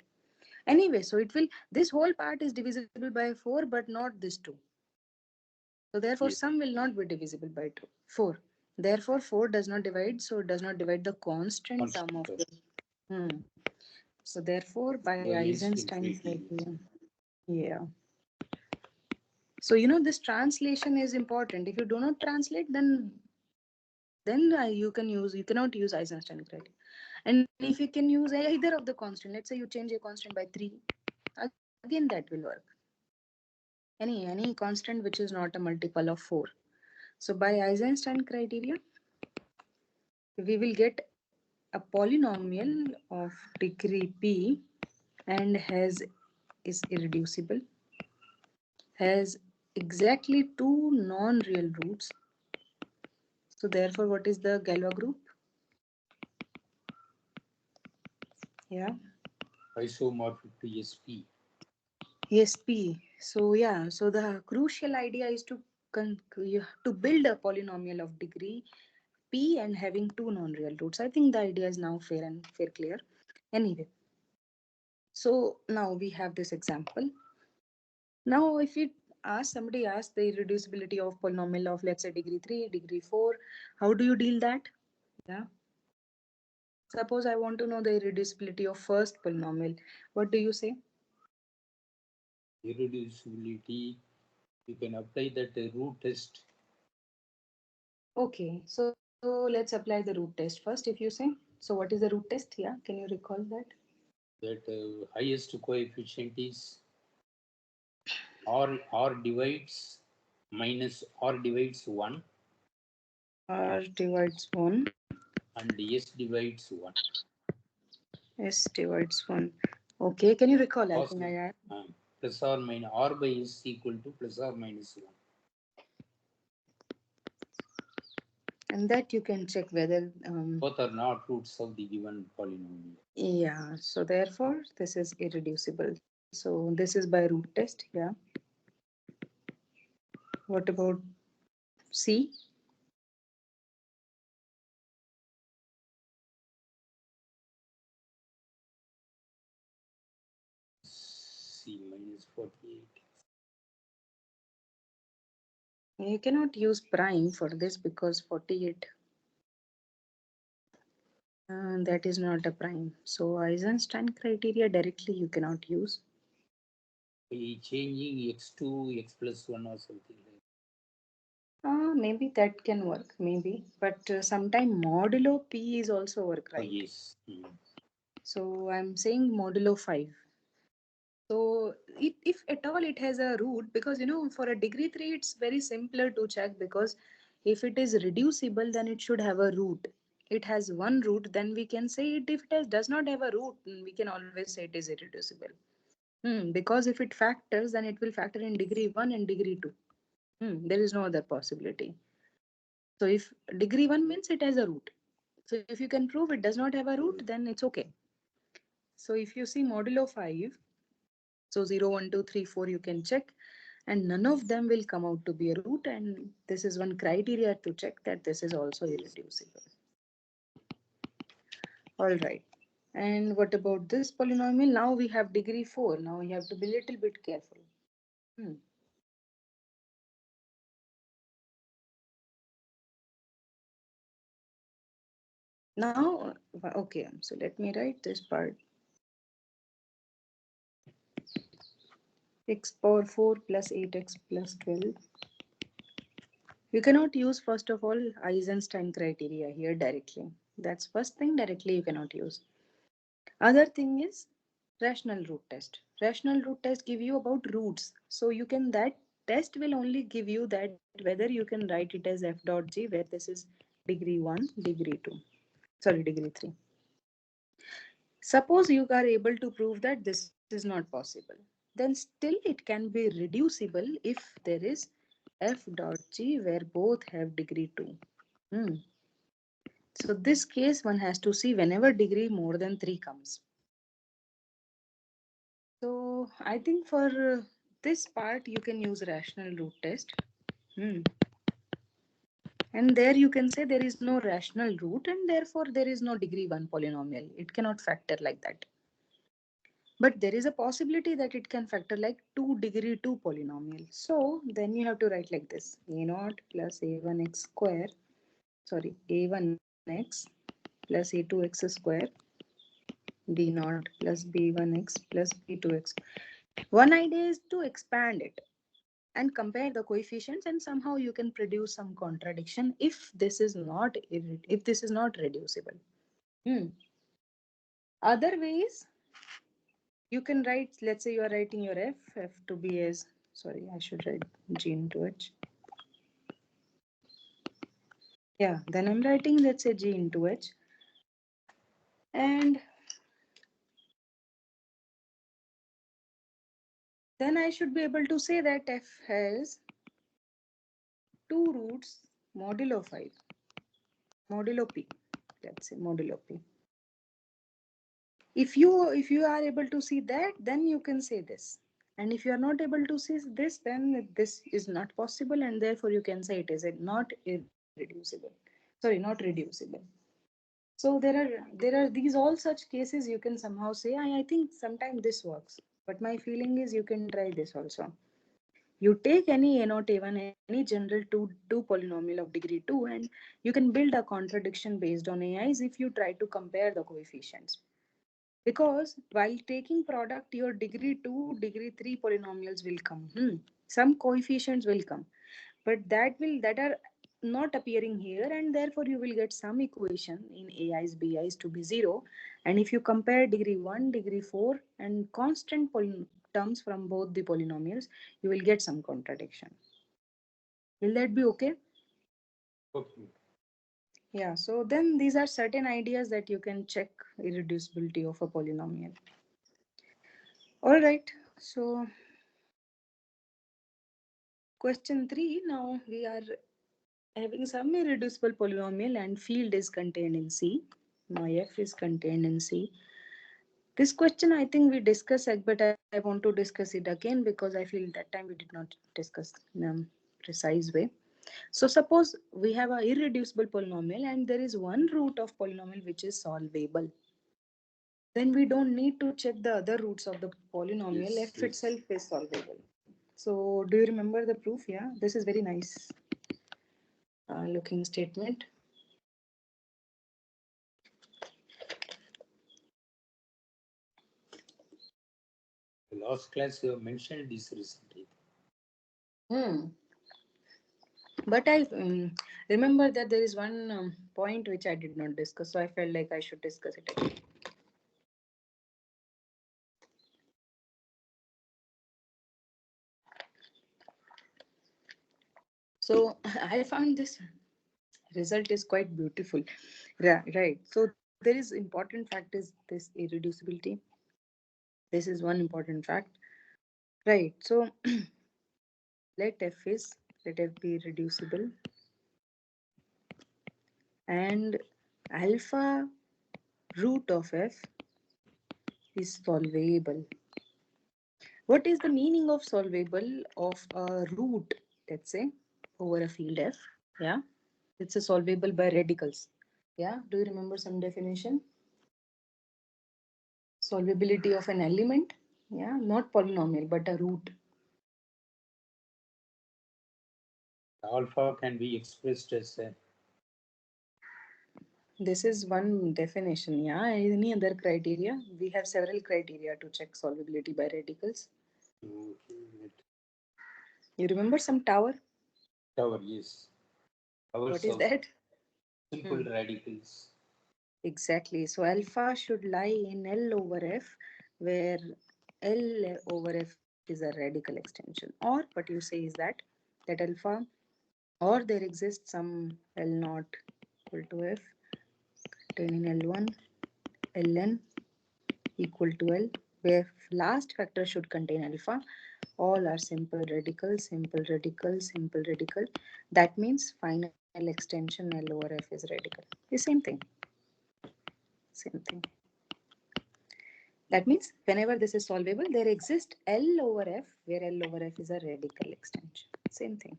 Anyway, so it will, this whole part is divisible by 4, but not this 2. So therefore, Yes. sum will not be divisible by 2. 4. Therefore, 4 does not divide, so it does not divide the constant term Constant of term. the. Hmm. So therefore, by The Einstein Eisenstein criteria. criteria. Yeah. So this translation is important. If you do not translate, then you can use, you cannot use Eisenstein criteria. And if you can use either of the constant, let's say you change a constant by 3, again that will work. Any constant which is not a multiple of 4. So by Eisenstein criteria, we will get a polynomial of degree p and has, is irreducible, has exactly two non-real roots. So therefore, what is the Galois group? Yeah. Isomorphic to SP. Yes, P. So yeah, so the crucial idea is to to build a polynomial of degree p and having two non-real roots. I think the idea is now fair and fair clear. Anyway, so now we have this example. Now, if you ask, somebody asks the irreducibility of polynomial of, let's say, degree 3, degree 4, how do you deal that? Yeah. Suppose I want to know the irreducibility of first polynomial. What do you say? Irreducibility, you can apply that root test. Okay, so let's apply the root test first. If you say, so what is the root test? Yeah, can you recall that? That highest coefficient is R divides minus R divides 1 R divides 1, and S divides 1. S divides 1. Okay, can you recall? I think Possible. I had. Plus or minus R by S equal to plus or minus 1. And that you can check whether. Both are not roots of the given polynomial. Yeah, so therefore, this is irreducible. So this is by root test. Yeah. What about C? C minus 48. You cannot use prime for this because 48 that is not a prime. So Eisenstein criteria directly you cannot use. By changing x2, x plus 1 or something like Maybe that can work, maybe. But sometime modulo P is also work, that. Oh, right? yes. So I'm saying modulo 5. So if at all it has a root, because for a degree 3 it's very simpler to check, because if it is reducible then it should have a root. It has one root, then we can say it. If does not have a root, we can always say it is irreducible. Because if it factors, then it will factor in degree 1 and degree 2. There is no other possibility. So if degree 1 means it has a root. So if you can prove it does not have a root, then it's okay. So if you see modulo 5, so 0, 1, 2, 3, 4, you can check, and none of them will come out to be a root. And this is one criteria to check that this is also irreducible. All right. And what about this polynomial? Now we have degree 4. Now you have to be a little bit careful. Hmm. Now, okay, so let me write this part. X power 4 plus 8x plus 12. You cannot use, first of all, Eisenstein criteria here directly. That's first thing, directly you cannot use. Other thing is rational root test. Rational root test give you about roots. So you can, that test will only give you that whether you can write it as f dot g, where this is degree 1, degree 2. Sorry, degree 3. Suppose you are able to prove that this is not possible, then still it can be reducible if there is f dot g where both have degree 2. Hmm. So this case one has to see whenever degree more than 3 comes. So I think for this part you can use rational root test. Hmm. And there you can say there is no rational root and therefore there is no degree 1 polynomial. It cannot factor like that. But there is a possibility that it can factor like 2 degree 2 polynomial. So then you have to write like this: a naught plus a1x square, sorry, a1x plus a2x square, b naught plus b1x plus b2x. One idea is to expand it and compare the coefficients, and somehow you can produce some contradiction if this is not reducible. Other ways, you can write, let's say you are writing your f to be as, sorry, I should write g into h. Yeah, then I'm writing, let's say, g into h. And then I should be able to say that f has two roots modulo 5, modulo p, let's say modulo p. If you are able to see that, then you can say this. And if you are not able to see this, then this is not possible, and therefore you can say it is not irreducible. Sorry, not reducible. So there are these all such cases you can somehow say, I think sometimes this works. But my feeling is you can try this also. You take any a0 a1, any general two polynomial of degree 2, and you can build a contradiction based on AIs if you try to compare the coefficients. Because while taking product, your degree 2, degree 3 polynomials will come. Some coefficients will come, but that are not appearing here, and therefore you will get some equation in AIs, BIs to be 0. And if you compare degree 1, degree 4 and constant terms from both the polynomials, you will get some contradiction. Will that be okay? Okay. Yeah, so then these are certain ideas that you can check irreducibility of a polynomial. All right, so question 3. Now we are having some irreducible polynomial and field is contained in C. My f is contained in C. This question I think we discussed, but I want to discuss it again because I feel that time we did not discuss in a precise way. So suppose we have a irreducible polynomial and there is one root of polynomial which is solvable. then we don't need to check the other roots of the polynomial. Yes, F yes. itself is solvable. So do you remember the proof? Yeah, this is very nice looking statement. Last class you have mentioned this recently. Hmm. But I remember that there is one point which I did not discuss, so I felt like I should discuss it again. So I found this result is quite beautiful. Right. So there is important fact is this irreducibility. This is one important fact. Right. So let f is let f be reducible and alpha root of f is solvable. What is the meaning of solvable of a root, let's say, over a field f? Yeah, it's a solvable by radicals. Yeah, do you remember some definition? Solvability of an element. Yeah, not polynomial, but a root. Alpha can be expressed as a This is one definition. Yeah, any other criteria? We have several criteria to check solvability by radicals. okay, You remember some tower? tower, yes. What Powers is of that? simple Hmm. radicals. Exactly. So alpha should lie in L over F, where L over F is a radical extension. Or what you say is that alpha, or there exists some L naught equal to F containing L1, Ln equal to L, where last factor should contain alpha. All are simple radicals, simple radical, simple radical. That means final extension L over F is radical. The same thing. Same thing. That means whenever this is solvable, there exists L over F, where L over F is a radical extension. Same thing.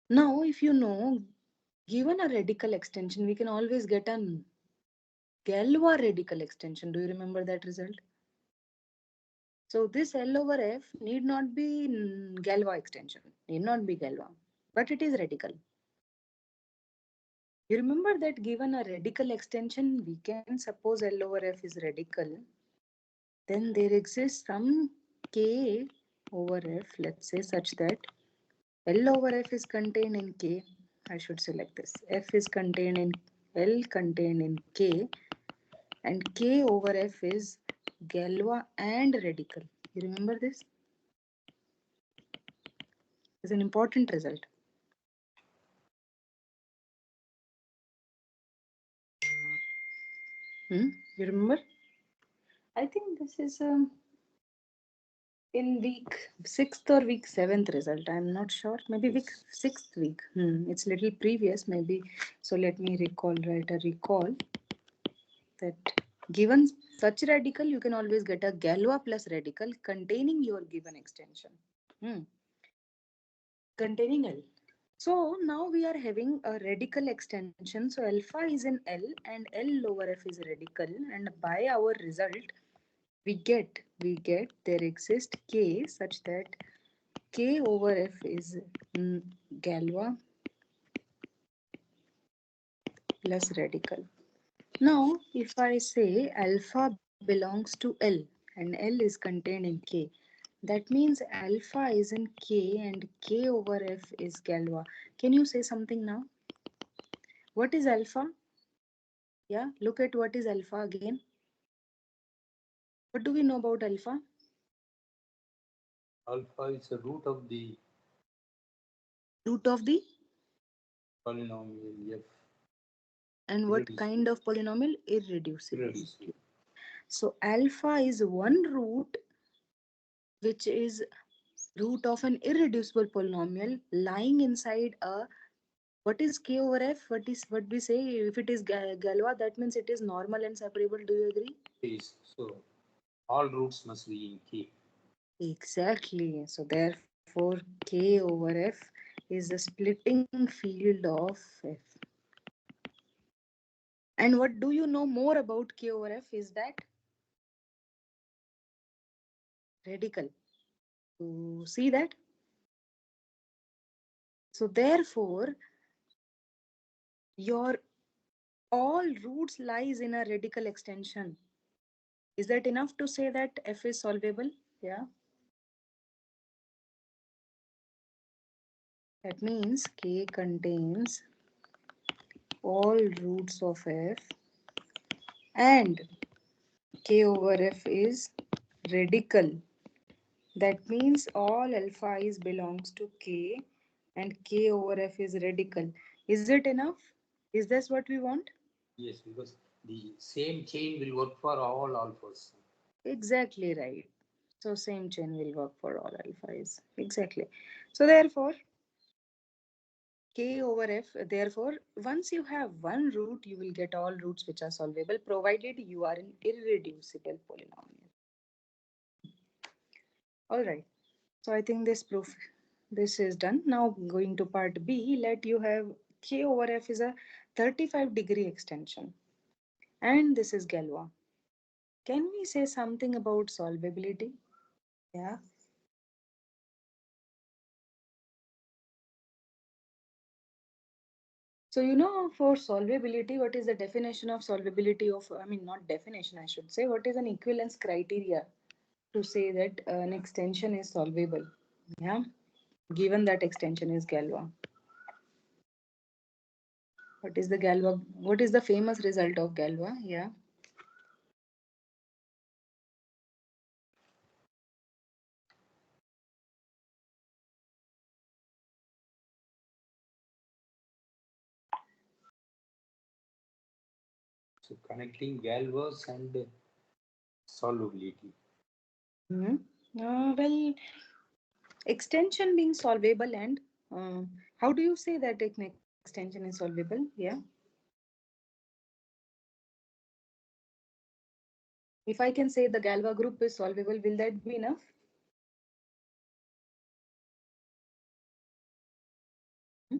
Now, if you know, given a radical extension, we can always get a Galois radical extension. Do you remember that result? So this L over F need not be Galois extension, need not be Galois, but it is radical. You remember that given a radical extension, we can suppose L over F is radical. Then there exists some K over F, let's say such that L over F is contained in K. I should say like this. F is contained in L contained in K, and K over F is Galois and radical. You remember this? It's an important result. You remember? I think this is in week 6th or week 7th result. I'm not sure. Maybe week Yes. 6th week. It's little previous maybe. So let me write a recall that given such radical, you can always get a Galois plus radical containing your given extension. Hmm. Containing L. So now we are having a radical extension. So alpha is in L and L over F is radical. And by our result, we get there exists K such that K over F is Galois plus radical. Now, if I say alpha belongs to L and L is contained in K, that means alpha is in K and K over F is Galois. Can you say something now? What is alpha? Yeah, look at what is alpha again. What do we know about alpha? Alpha is the root of the Root of the polynomial f, and what irreducible. kind of polynomial? Irreducible. Irreducible. So alpha is one root which is root of an irreducible polynomial lying inside a what is k over f, what we say if it is Galois, that means it is normal and separable. Do you agree? Yes. So all roots must be in K. Exactly. So therefore k over f is the splitting field of f. And what do you know more about K over F is that radical. You see that? So therefore, your all roots lies in a radical extension. Is that enough to say that F is solvable? Yeah. That means K contains all roots of F and K over F is radical. That means all alpha is belongs to K and K over F is radical. Is it enough? Is this what we want? Yes, because the same chain will work for all alphas. Exactly right. So same chain will work for all alphas. Exactly. So therefore, K over F, therefore, once you have one root, you will get all roots which are solvable, provided you are an irreducible polynomial. All right. So I think this is done. Now going to part B, let you have K over F is a 35-degree extension. And this is Galois. Can we say something about solvability? Yeah. So, for solvability, what is the definition of solvability of, I mean, not definition, I should say, what is an equivalence criteria to say that an extension is solvable? Yeah. Given that extension is Galois. What is the famous result of Galois? Yeah. So connecting Galois and solvability. Hmm. Well, extension being solvable and how do you say that an extension is solvable? Yeah. If I can say the Galois group is solvable, will that be enough? Hmm?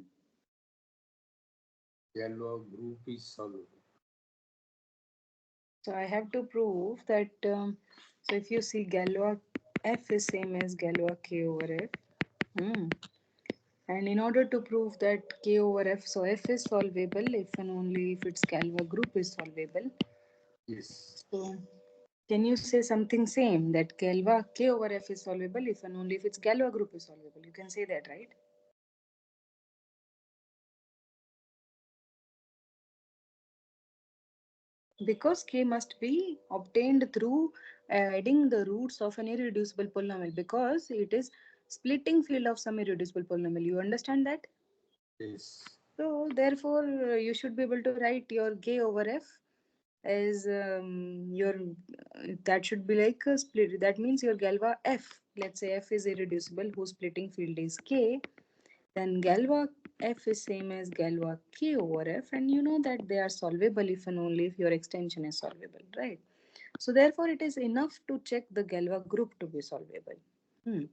Galois group is solvable. So I have to prove that. So if you see Galois F is same as Galois K over F. Hmm. And in order to prove that K over F, so F is solvable if and only if its Galois group is solvable. Yes. So can you say something same that Galois K over F is solvable if and only if its Galois group is solvable? You can say that, right? Because K must be obtained through adding the roots of an irreducible polynomial because it is splitting field of some irreducible polynomial. You understand that? Yes. So therefore, you should be able to write your K over F as your that should be like a split. That means your Galois F. Let's say F is irreducible, whose splitting field is K. Then Galois F is same as Galois K over F, and you know that they are solvable if and only if your extension is solvable, right? So therefore, it is enough to check the Galois group to be solvable. Hmm.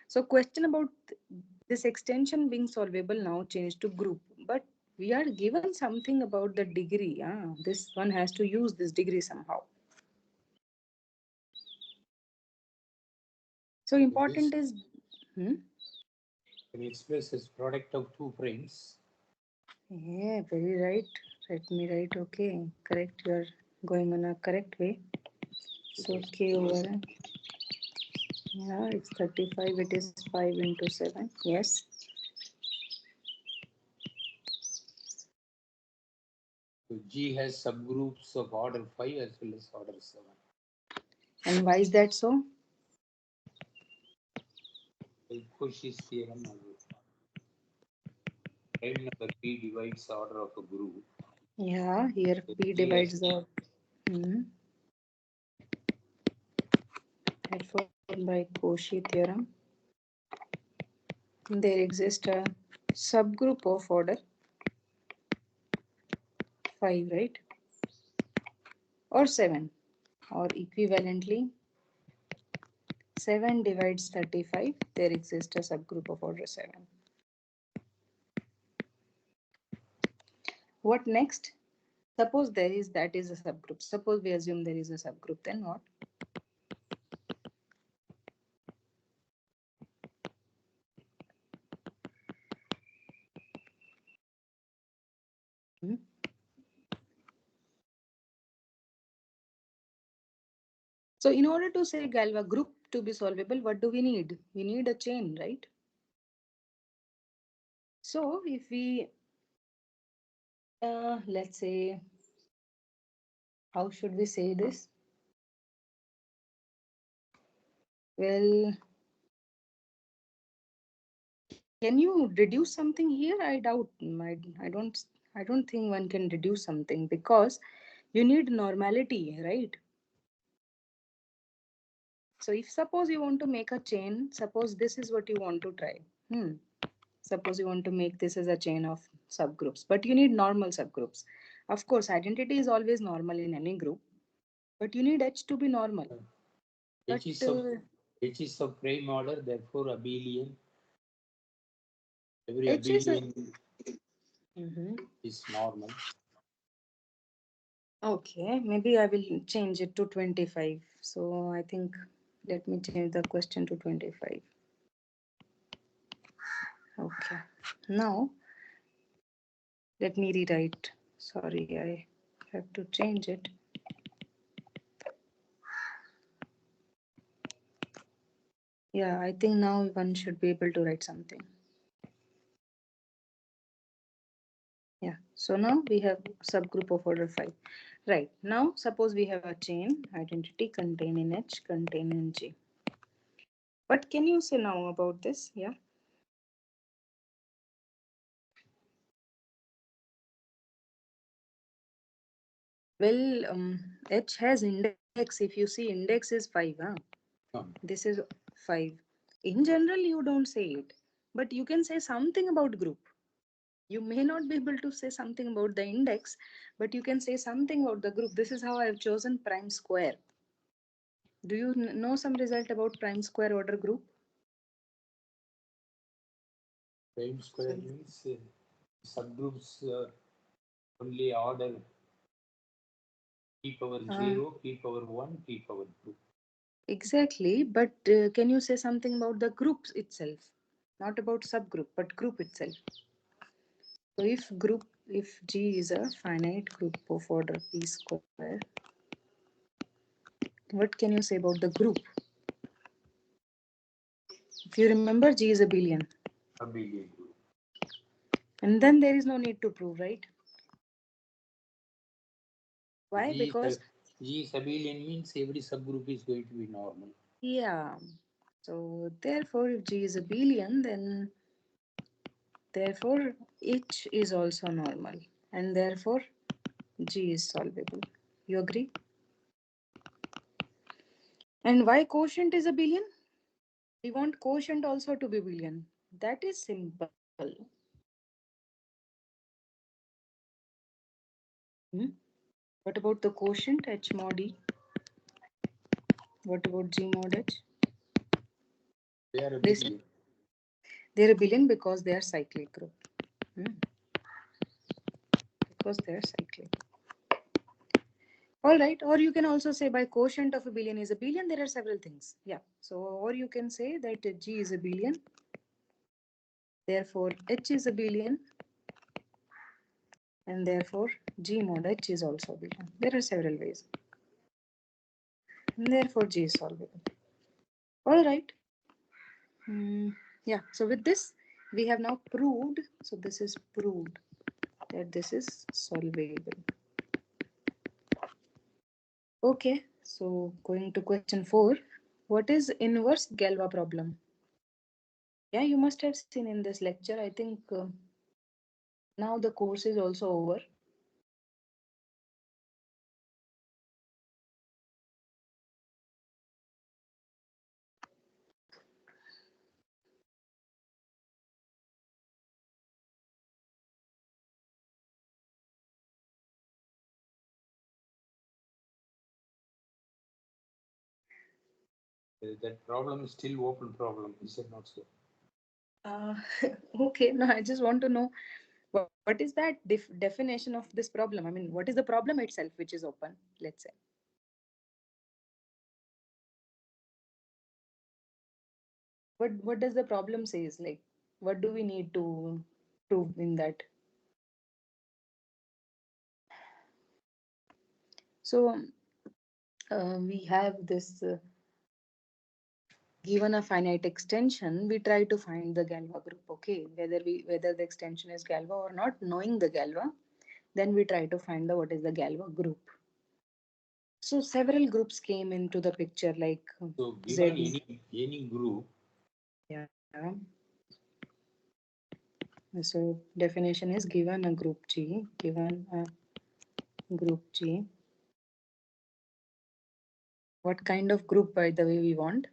So question about this extension being solvable now changed to group, but we are given something about the degree. This one has to use this degree somehow. So This important is, hmm? can express as product of two frames. Yeah, very right. Let me write. Okay, correct. You are going on a correct way. So Because K over, yeah, it's 35. It is 5 into 7. Yes. so G has subgroups of order 5 as well as order 7. And why is that so? By Cauchy's theorem, prime number P divides the order of a group. Yeah, here So P G has divides the. Hmm. Therefore, by Cauchy theorem, there exists a subgroup of order 5, right? Or 7. Or equivalently, 7 divides 35. There exists a subgroup of order 7. What next? Suppose there is that is a subgroup. Suppose we assume there is a subgroup, then what? Hmm? So in order to say Galois group to be solvable, what do we need? We need a chain, right? So if we, let's say, how should we say this? Well, can you reduce something here? I doubt. I don't think one can reduce something because you need normality, right? So if suppose you want to make a chain, suppose this is what you want to try. Hmm. Suppose you want to make this as a chain of subgroups, but you need normal subgroups. Of course, identity is always normal in any group, but you need H to be normal. But H is of H is of prime order, therefore abelian. Every H is a. abelian Mhm. is normal. Okay, maybe I will change it to 25. So I think let me change the question to 25. Okay. Now let me rewrite. Sorry, I have to change it. Yeah, I think now one should be able to write something. Yeah, so now we have subgroup of order 5. Right, now suppose we have a chain identity contain in H, contain in G. What can you say now about this? Yeah. Well, H has index. If you see, index is 5. Huh? No. This is 5. In general, you don't say it, but you can say something about group. You may not be able to say something about the index, but you can say something about the group. This is how I have chosen prime square. Do you know some result about prime square order group? Prime square So means subgroups only order p power uh, 0, p power 1, p power 2. exactly, but can you say something about the groups itself? Not about subgroup, but group itself. So if G is a finite group of order p square, what can you say about the group? If you remember, G is a billion. Abelian group. And then there is no need to prove, right? Why? G is, Because, G is abelian means every subgroup is going to be normal. yeah. So therefore, if G is a billion, then therefore H is also normal. And therefore, G is solvable. You agree? And why quotient is a billion? We want quotient also to be billion. That is simple. Hmm? What about the quotient H mod E? What about G mod H? They are They say abelian. they're a billion because they are cyclic group. Hmm. Because they are cyclic. All right. Or you can also say by quotient of a billion is a billion. There are several things. Yeah. So, or you can say that G is a billion. Therefore, H is a billion. And therefore, G mod H is also a billion. There are several ways. And therefore, G is solvable. All right. Yeah. So with this, we have now proved. So this is proved that this is solvable. Okay. So going to question 4. What is inverse Galois problem? Yeah, you must have seen in this lecture. I think now the course is also over. That problem is still open problem. Is it not so? Uh, okay. No, I just want to know What is that definition of this problem? I mean, what is the problem itself which is open, let's say? What does the problem say is like, what do we need to prove in that? So we have this given a finite extension, we try to find the Galois group. Okay, whether the extension is Galois or not, knowing the Galois, then we try to find the what is the Galois group. So several groups came into the picture, like So given Z. any group, Yeah. So definition is given a group G, given a group G. What kind of group, by the way, we want?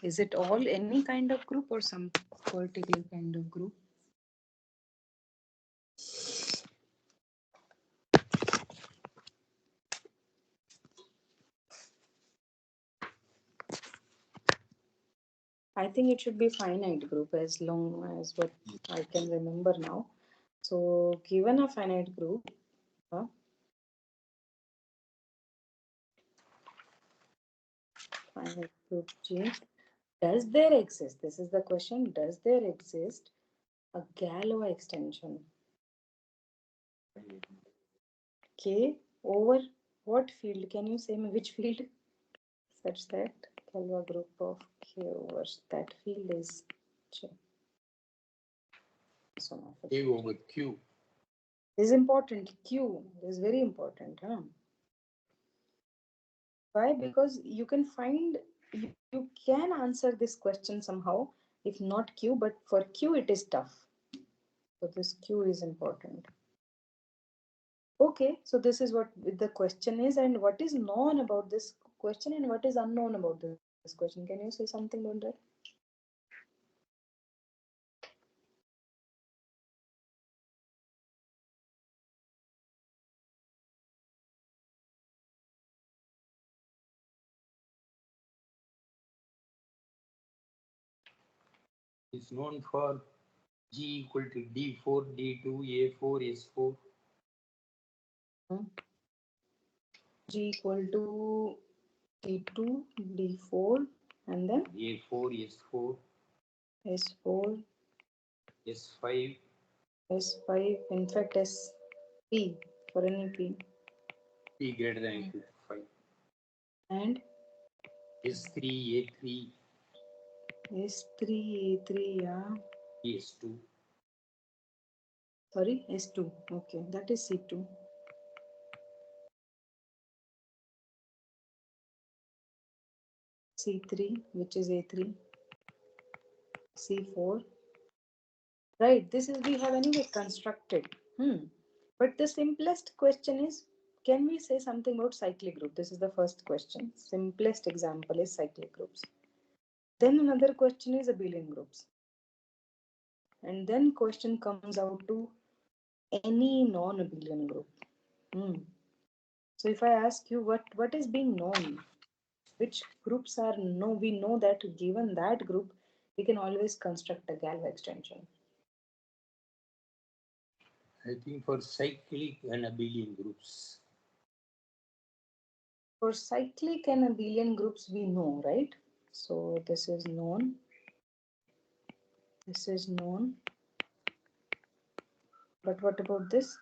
Is it all any kind of group or some particular kind of group? I think it should be finite group as long as what I can remember now. So given a finite group, finite group G, does there exist? This is the question. Does there exist a Galois extension K over what field? Can you say me which field? Such that Galois group of K over that field is J. A over Q. This is important. Q is very important. Huh? Why? Because you can find, you can answer this question somehow, if not Q, but for Q it is tough. So this Q is important. Okay, so this is what the question is, and what is known about this question and what is unknown about this question. Can you say something about that? Is known for G equal to D4, D2, A4, S4. G equal to D2, D4, and then A4, S4, S4, S5, S5, in fact SP for any P. P greater than equal to 5. And S3, A3, S3, A3, yeah. S2. Sorry, S2. Okay, that is C2. C3, which is A3. C4. Right, this is we have anyway constructed. But the simplest question is, can we say something about cyclic group? This is the first question. Simplest example is cyclic groups. Then another question is abelian groups. And then question comes out to any non-abelian group. So if I ask you what is being known, which groups are no, we know that given that group, we can always construct a Galois extension. I think for cyclic and abelian groups. For cyclic and abelian groups, we know, right? So this is known. This is known. But what about this?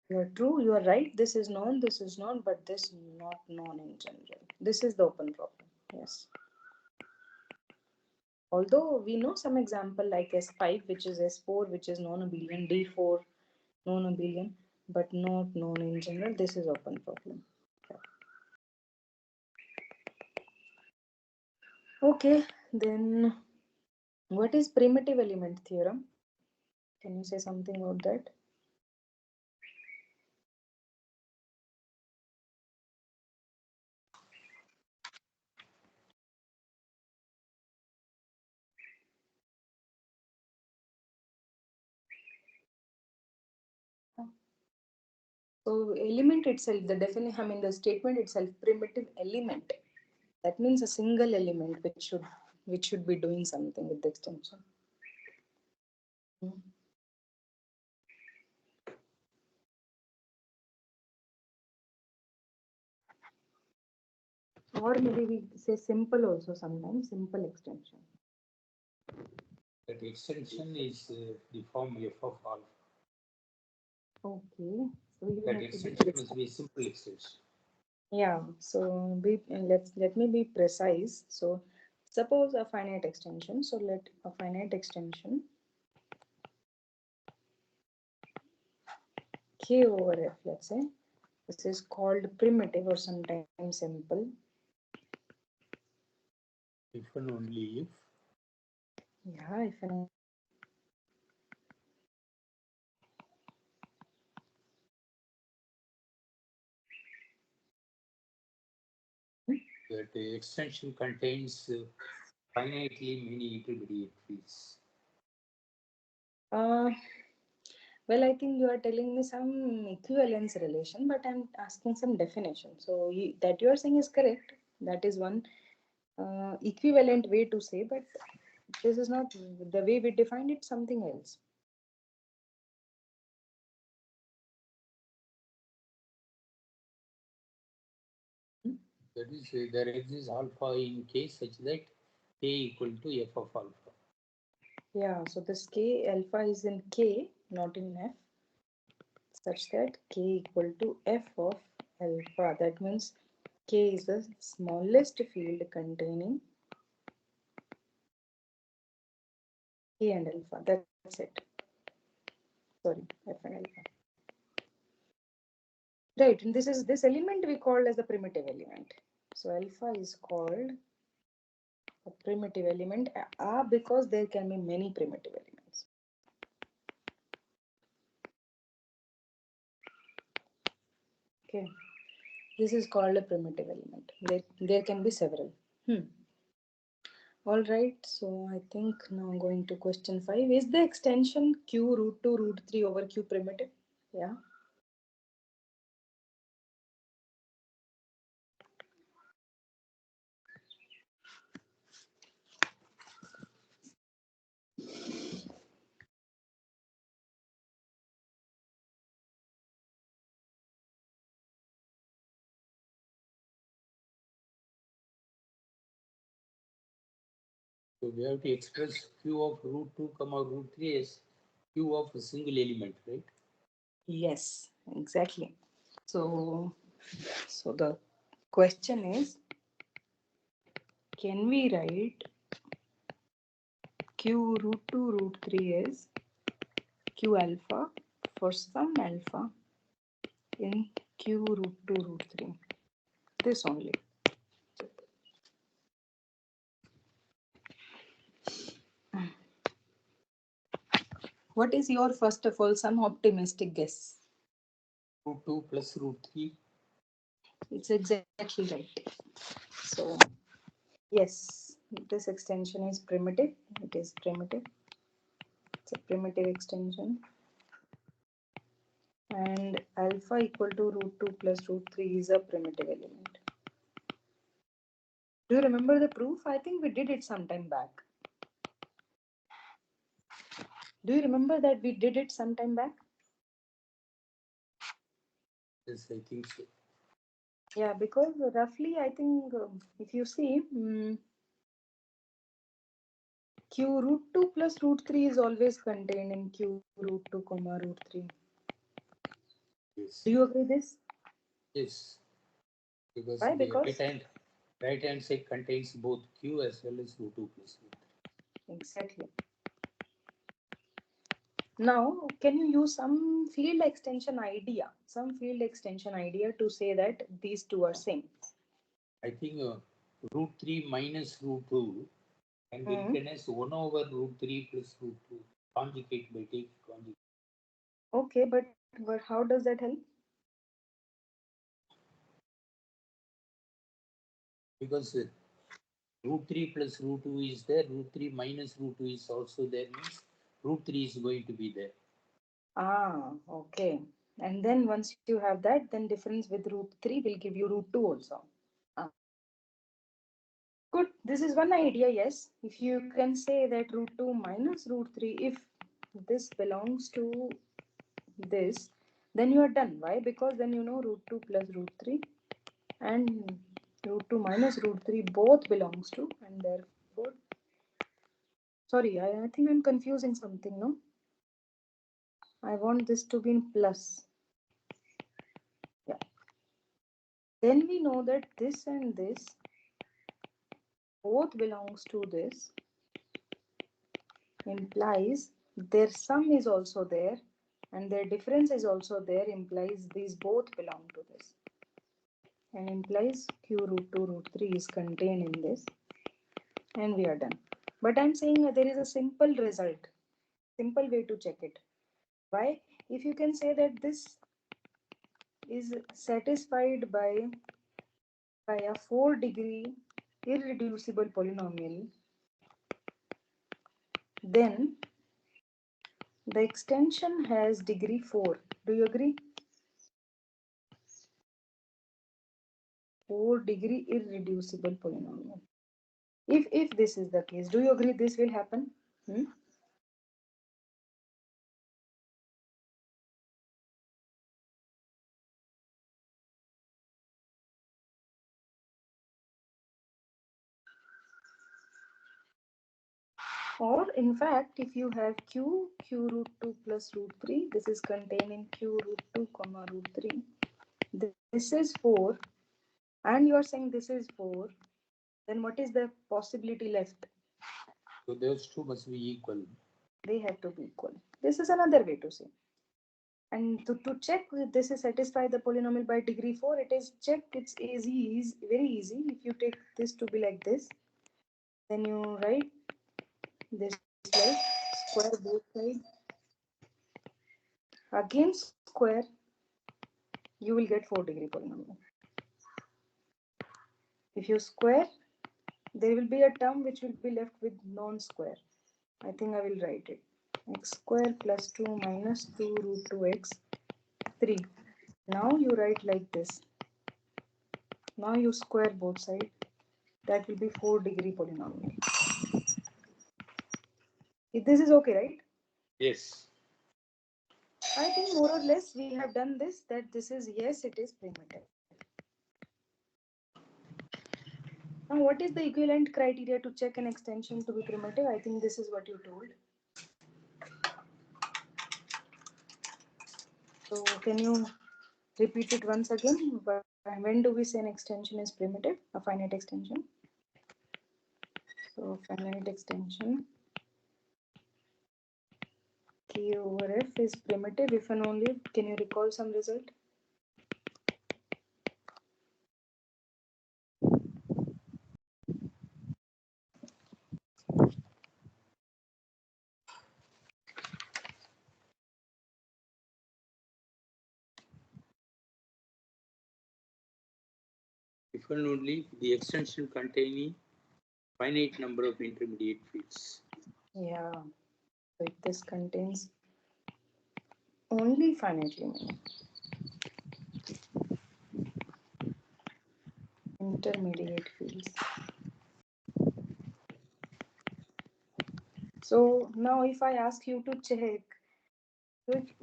You are true, you are right. This is known, but this not known in general. This is the open problem. Yes. Although we know some example like S5, which is S4, which is non-abelian, D4, non-abelian, but not known in general. This is open problem. Okay, then what is primitive element theorem? Can you say something about that? So element itself, the definition, I mean the statement itself, primitive element. That means a single element which should which should be doing something with the extension. Or maybe we say simple also sometimes, simple extension. That extension is the form f of alpha. Okay, so you That have to be extension must be a simple extension. yeah. So let me be precise. So suppose a finite extension. So let a finite extension k over f. Let's say this is called primitive or sometimes simple. If and only if Yeah, if an that extension contains finitely many intermediate fields. uh, well, I think you are telling me some equivalence relation, but I'm asking some definition. So that you are saying is correct. That is one equivalent way to say, but this is not the way we defined it. Something else. That is, there exists alpha in K such that K equal to f of alpha. Yeah. So this k alpha is in k, not in f, such that k equal to f of alpha. That means k is the smallest field containing k and alpha. That's it. Sorry, f and alpha. Right, and this element we call as the primitive element. So alpha is called a primitive element because there can be many primitive elements. Okay, this is called a primitive element. There can be several. All right, so I think now going to question 5. Is the extension q root 2 root 3 over q primitive? Yeah. So we have to express q of root 2 comma root 3 as q of a single element, right? Yes, exactly. So the question is, can we write q root 2 root 3 is q alpha for some alpha in q root 2 root 3? This only. What is your, first of all, some optimistic guess? Root 2 plus root 3. It's exactly right. So, yes, this extension is primitive. It is primitive. It's a primitive extension. And alpha equal to root 2 plus root 3 is a primitive element. Do you remember the proof? I think we did it some time back. Do you remember that we did it some time back? Yes, I think so. Yeah, because roughly, I think if you see, q root 2 plus root 3 is always contained in q root 2 comma root 3. Yes. Do you agree this? Yes. Because Why? the Because right hand side contains both q as well as root 2 plus root 3. exactly. Now, can you use some field extension idea? Some field extension idea to say that these two are same. I think root 3 minus root 2 can be written as 1 over root 3 plus root 2. Conjugate by take conjugate. Okay, but how does that help? Because root 3 plus root 2 is there, root 3 minus root 2 is also there, means root 3 is going to be there. Ah, okay. And then once you have that, then difference with root 3 will give you root 2 also. Ah, got it. Good. This is one idea, yes. If you can say that root 2 minus root 3, if this belongs to this, then you are done. Why? Because then you know root 2 plus root 3 and root 2 minus root 3 both belongs to, and therefore, sorry, I think I'm confusing something, no? I want this to be in plus. Yeah. Then we know that this and this both belongs to this, implies their sum is also there and their difference is also there, implies these both belong to this, and implies q root 2 root 3 is contained in this, and we are done. But I'm saying there is a simple result, simple way to check it. Why? If you can say that this is satisfied by a 4-degree irreducible polynomial, then the extension has degree 4. Do you agree? 4-degree irreducible polynomial. If this is the case, do you agree this will happen? Or in fact, if you have q root 2 plus root 3, this is contained in q root 2 comma root 3. This is 4, and you are saying this is 4. Then what is the possibility left? So those two must be equal. They have to be equal. This is another way to say. And to check if this is satisfy the polynomial by degree 4, it is checked. It's easy, is very easy. If you take this to be like this, then you write this like square both sides. Again square, you will get 4-degree polynomial. If you square, there will be a term which will be left with non-square. I think I will write it. X square plus 2 minus 2 root 2x 3. Now you write like this. Now you square both sides. That will be 4-degree polynomial. This is okay, right? Yes. I think more or less we have done this, that this is, yes, it is primitive. Now what is the equivalent criteria to check an extension to be primitive? I think this is what you told. So can you repeat it once again? When do we say an extension is primitive, a finite extension? So finite extension K over F is primitive if and only if, can you recall some result? If and only the extension containing finite number of intermediate fields. Yeah, so if this contains only finitely many intermediate fields. So now if I ask you to check,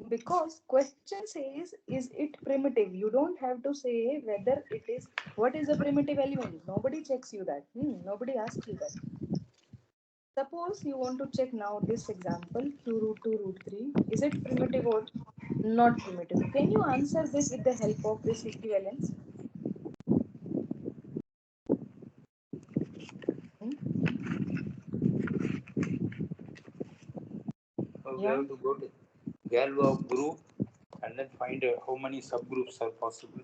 because question says, is it primitive? You don't have to say whether it is, what is a primitive element? Nobody checks you that. Nobody asks you that. Suppose you want to check now this example, q root 2 root 3. Is it primitive or not primitive? Can you answer this with the help of this equivalence? We have to go to Galois group and then find how many subgroups are possible.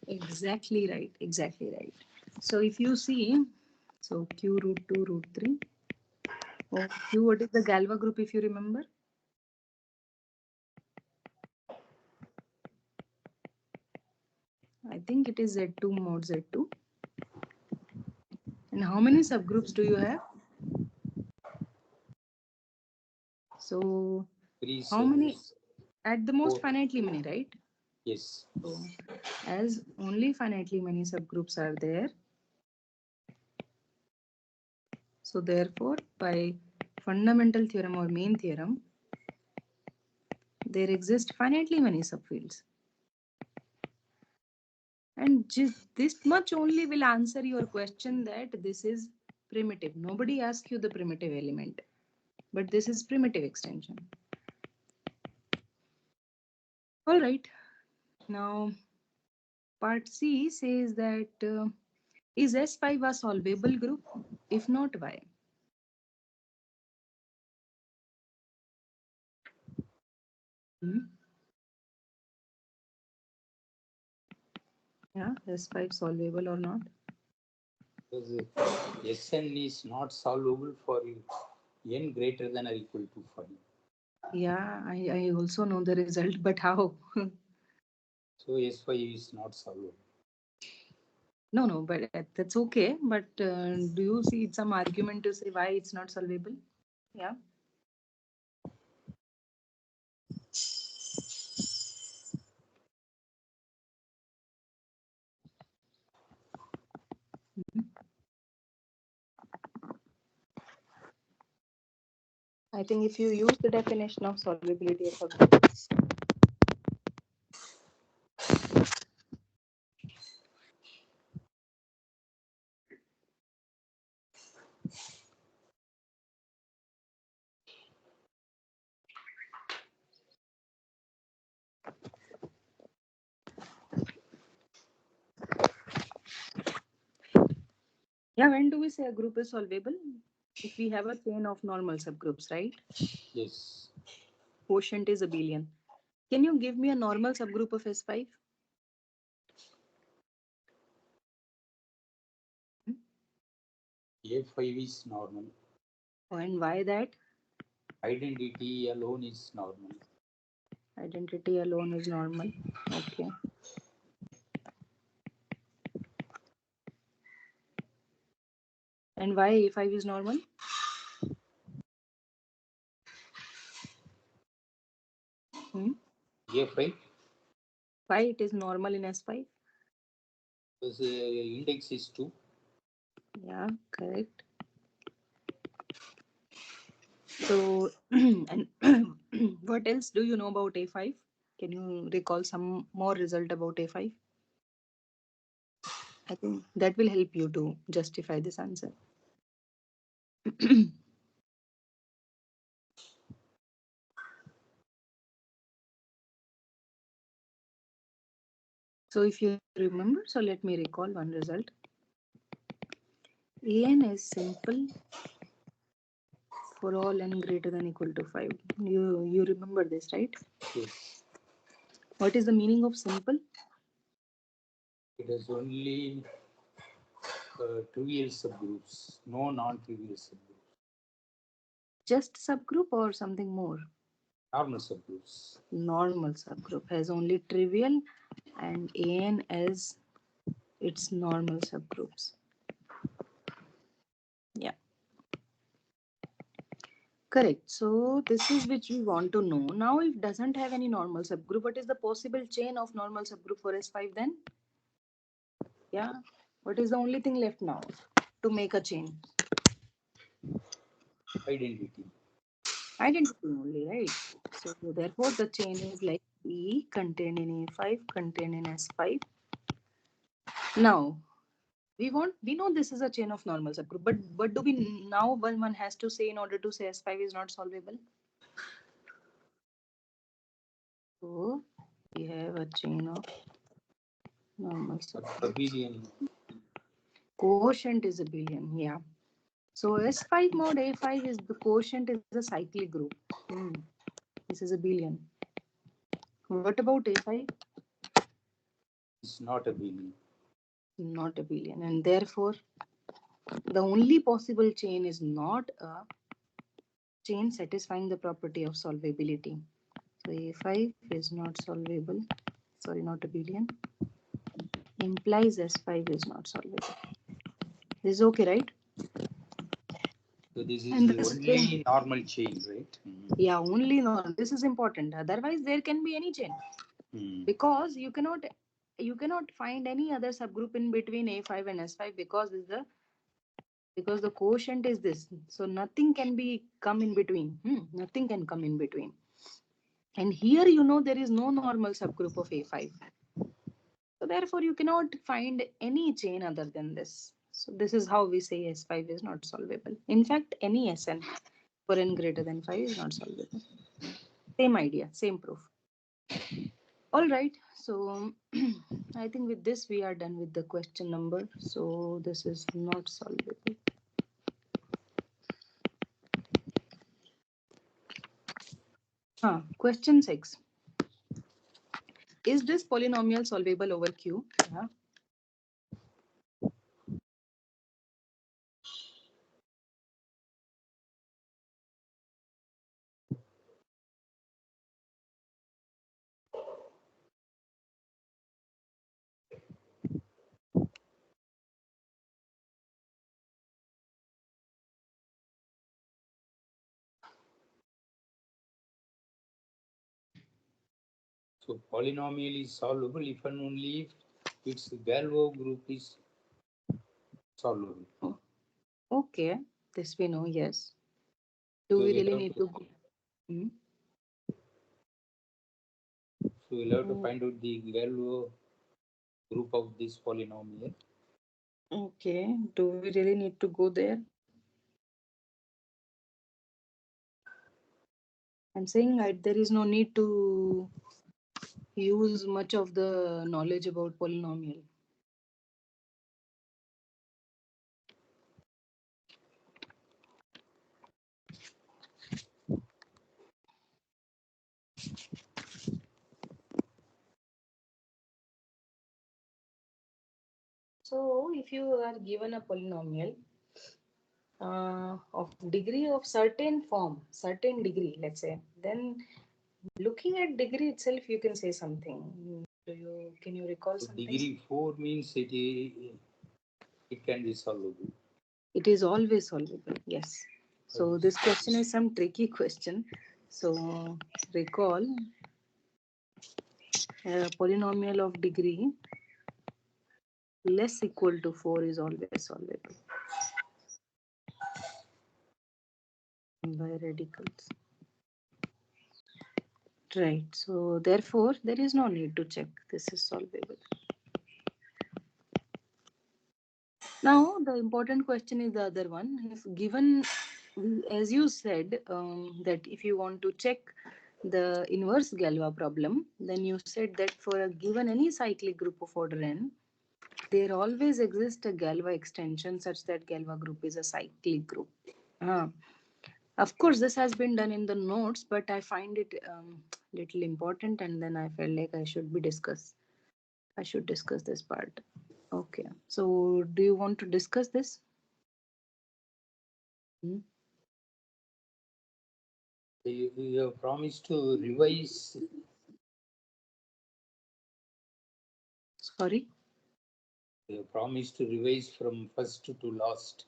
Exactly right. Exactly right. So if you see, so q root 2 root 3. Oh, q, what is the Galois group if you remember? I think it is Z2 mod Z2. And how many subgroups do you have? So how many? At the most 4. Finitely many, right? Yes. So as only finitely many subgroups are there, So therefore, by fundamental theorem or main theorem, there exist finitely many subfields. And just this much only will answer your question that this is primitive. Nobody asks you the primitive element, but this is primitive extension. All right. Now, part C says that is S5 a solvable group? If not, why? Hmm? Yeah, S5 solvable or not? Because Sn is not solvable for n greater than or equal to 5. Yeah, I also know the result, but how? So S5 is not solvable. No, but that's okay. But do you see some argument to say why it's not solvable? Yeah. I think if you use the definition of solvability of a group, yeah, when do we say a group is solvable? If we have a chain of normal subgroups, right? Yes. Quotient is abelian. Can you give me a normal subgroup of S5? A5 is normal. And why that? Identity alone is normal. Identity alone is normal. Okay. And why A5 is normal? Hmm? A5 Why it is normal in S5? because index is 2. Yeah, correct. So, and what else do you know about A5? Can you recall some more result about A5? I think that will help you to justify this answer. So if you remember, so let me recall one result. An is simple for all n greater than equal to 5. You remember this, right? Yes. What is the meaning of simple? It has only trivial subgroups, no non-trivial subgroups. Just subgroup or something more? Normal subgroups. Normal subgroup has only trivial and An as its normal subgroups. Yeah. Correct. So this is which we want to know. Now, if doesn't have any normal subgroup, what is the possible chain of normal subgroup for S5 then? Yeah. What is the only thing left now to make a chain? Identity. Identity only, right? So therefore the chain is like E contained in A5, contained in S5. Now we know this is a chain of normal subgroup, but what do we now one has to say in order to say S5 is not solvable? So we have a chain of normal subgroup. Abelian. Quotient is abelian, yeah. So S5 mod A5 is the quotient is a cyclic group. This is abelian. What about A5? It's not abelian. Not abelian, and therefore the only possible chain is not a chain satisfying the property of solvability. So A5 is not solvable, sorry, not abelian, implies S5 is not solvable. This is okay, right? So this is And the the only normal chain, right? yeah, only normal. This is important. Otherwise, there can be any chain because you cannot find any other subgroup in between A5 and S5 because this is the because the quotient is this. So nothing can be come in between. Nothing can come in between. And here, there is no normal subgroup of A5. So therefore, you cannot find any chain other than this. So this is how we say S5 is not solvable. In fact, any Sn for n greater than 5 is not solvable. Same idea, same proof. All right. So I think with this we are done with the question number. So this is not solvable. Question 6. Is this polynomial solvable over Q? Yeah. So polynomial is solvable if and only if its Galois group is solvable. Oh, okay. This we know, yes. Do So we we'll really have need to, to go? Hmm? so we'll have to find out the Galois group of this polynomial. Okay. Do we really need to go there? I'm saying there is no need to use much of the knowledge about polynomial. So if you are given a polynomial of degree of certain form, certain degree, let's say, then looking at degree itself, you can say something. Can you recall So something? degree 4 means it can be solvable. It is always solvable. Yes. So this question is some tricky question. So recall a polynomial of degree less equal to 4 is always solvable by radicals. Right. So therefore, there is no need to check. This is solvable. Now, the important question is the other one. If given, as you said, that if you want to check the inverse Galois problem, then you said that for a given any cyclic group of order n, there always exists a Galois extension such that Galois group is a cyclic group. Of course, this has been done in the notes, but I find it little important, and then I felt like I should discuss this part. Okay. So, do you want to discuss this? Hmm? You have promised to revise. Sorry. You have promised to revise from first to last.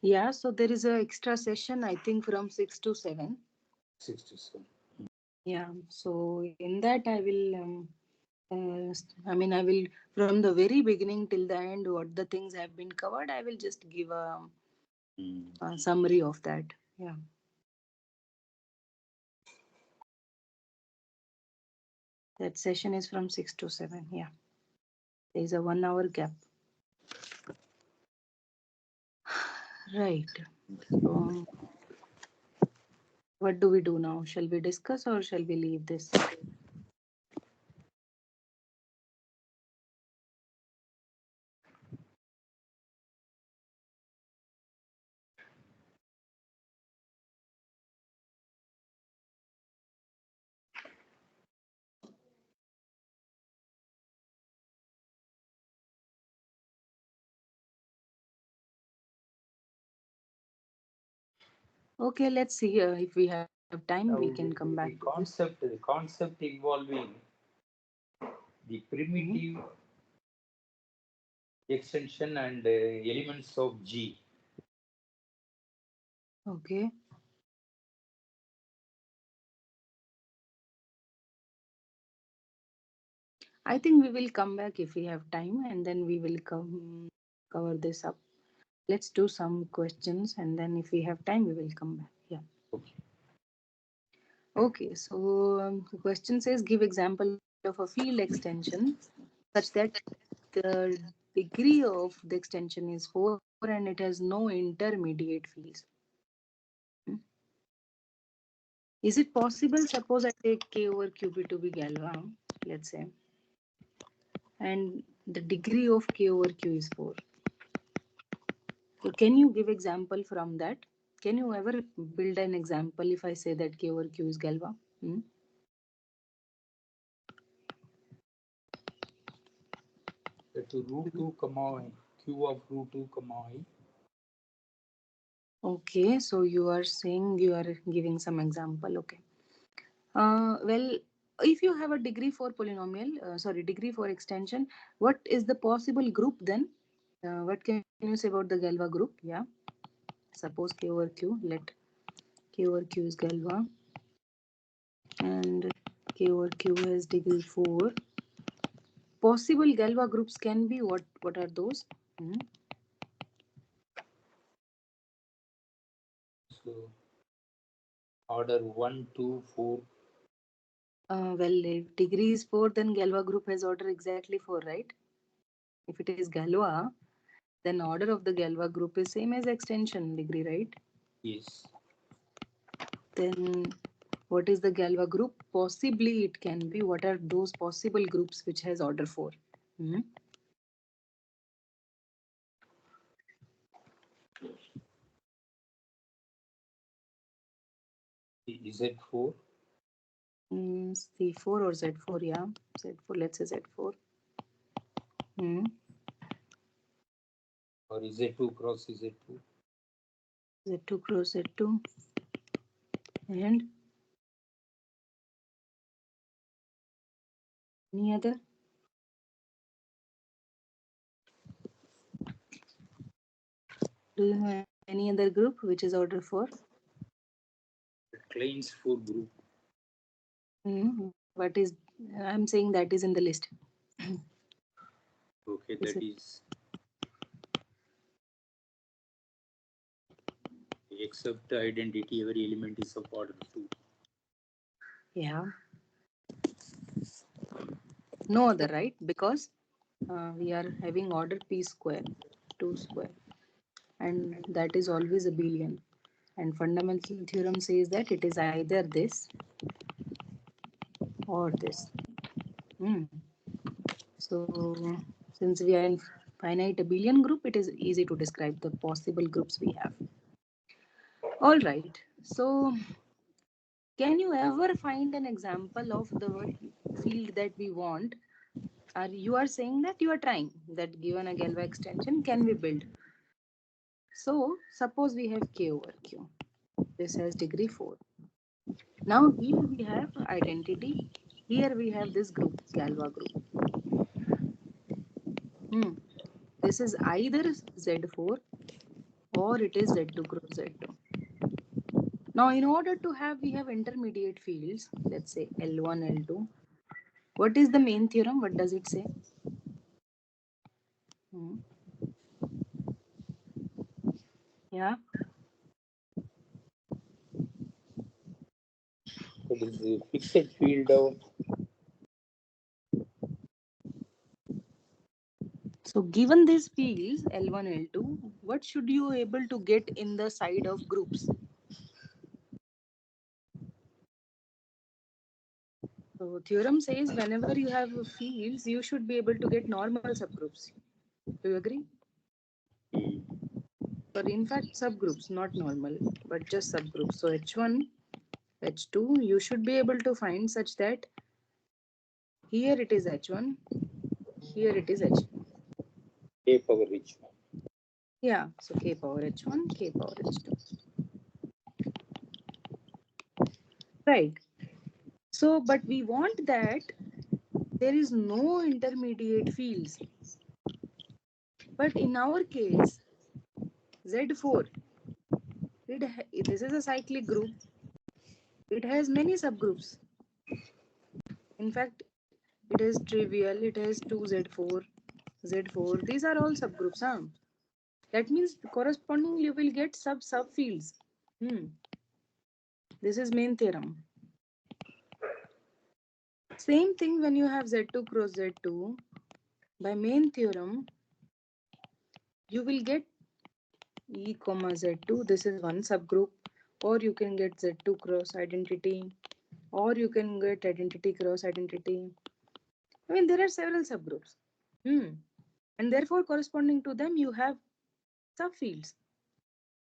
Yeah. So there is a extra session. I think from 6 to 7. 6 to 7. Yeah. So in that I will. I will from the very beginning till the end. What the things have been covered, I will just give a summary of that. Yeah. That session is from 6 to 7. Yeah. There is a 1 hour gap. Right. So, what do we do now? Shall we discuss or shall we leave this? Okay, let's see if we have time. We Now, can come back to this. the concept involving the Mhm. primitive extension and elements of G. Okay. I think we will come back if we have time, and then we will cover this up. Let's do some questions and then if we have time, we will come back. Yeah. Okay. Okay, so the question says give example of a field extension such that the degree of the extension is 4 and it has no intermediate fields. Hmm. Is it possible, suppose I take K over QB to be Galois, let's say, and the degree of K over Q is 4. So can you give example from that? Can you ever build an example if I say that K over Q is Galois? Hmm? To root 2 comma q of root 2 comma I. Okay, so you are saying you are giving some example. Okay. Well, if you have a degree for polynomial, sorry, degree for extension, what is the possible group then? What can you say about the Galois group? Yeah. Suppose K over Q, let K over Q is Galois and K over Q has degree 4. Possible Galois groups can be what? What are those? Hmm. So order 1, 2, 4. Well, if degree is 4, then Galois group has order exactly 4, right? If it is Galois, then order of the Galois group is same as extension degree, right? Yes. Then what is the Galois group? Possibly it can be. What are those possible groups which has order 4? Hmm? Z4 C4 or Z4, yeah. Z4, let's say Z4. Hmm. or Z2 cross Z2. Z2 cross Z2. And any other? Do you have any other group which is order 4? Kleins 4 group. Hmm. What is, I'm saying that is in the list. Okay, Is that it? is except identity, every element is of order 2. Yeah. No other, right? Because we are having order p square, 2 square, and that is always a billion. And fundamental theorem says that it is either this or this. Hmm. So since we are in finite abelian group, it is easy to describe the possible groups we have. All right. So can you ever find an example of the field that we want? Are you are saying that you are trying that given a Galois extension can we build? So suppose we have K over Q. This has degree 4. Now here we have identity. Here we have this group, Galois group. Hmm. This is either Z4 or it is Z2 cross Z2. Now in order to have, we have intermediate fields, let's say L1, L2. What is the main theorem? What does it say? Hmm. Yeah. It is a fixed field of So given these fields L1, L2, what should you able to get in the side of groups? So theorem says whenever you have fields, you should be able to get normal subgroups. Do you agree? Or in fact subgroups, not normal, but just subgroups. So H1, H2, you should be able to find such that here it is H1, here it is H2. K power H1. Yeah, so K power H1, K power H2. Right. So, but we want that there is no intermediate fields. But in our case, Z4, this is a cyclic group. It has many subgroups. In fact, it is trivial. It has 2Z4, Z4. These are all subgroups. Huh? That means correspondingly you will get subfields. This is main theorem. Same thing when you have Z2 cross Z2. By main theorem, you will get E comma Z2. This is one subgroup. Or you can get Z2 cross identity. Or you can get identity cross identity. I mean, there are several subgroups. And therefore, corresponding to them, you have subfields.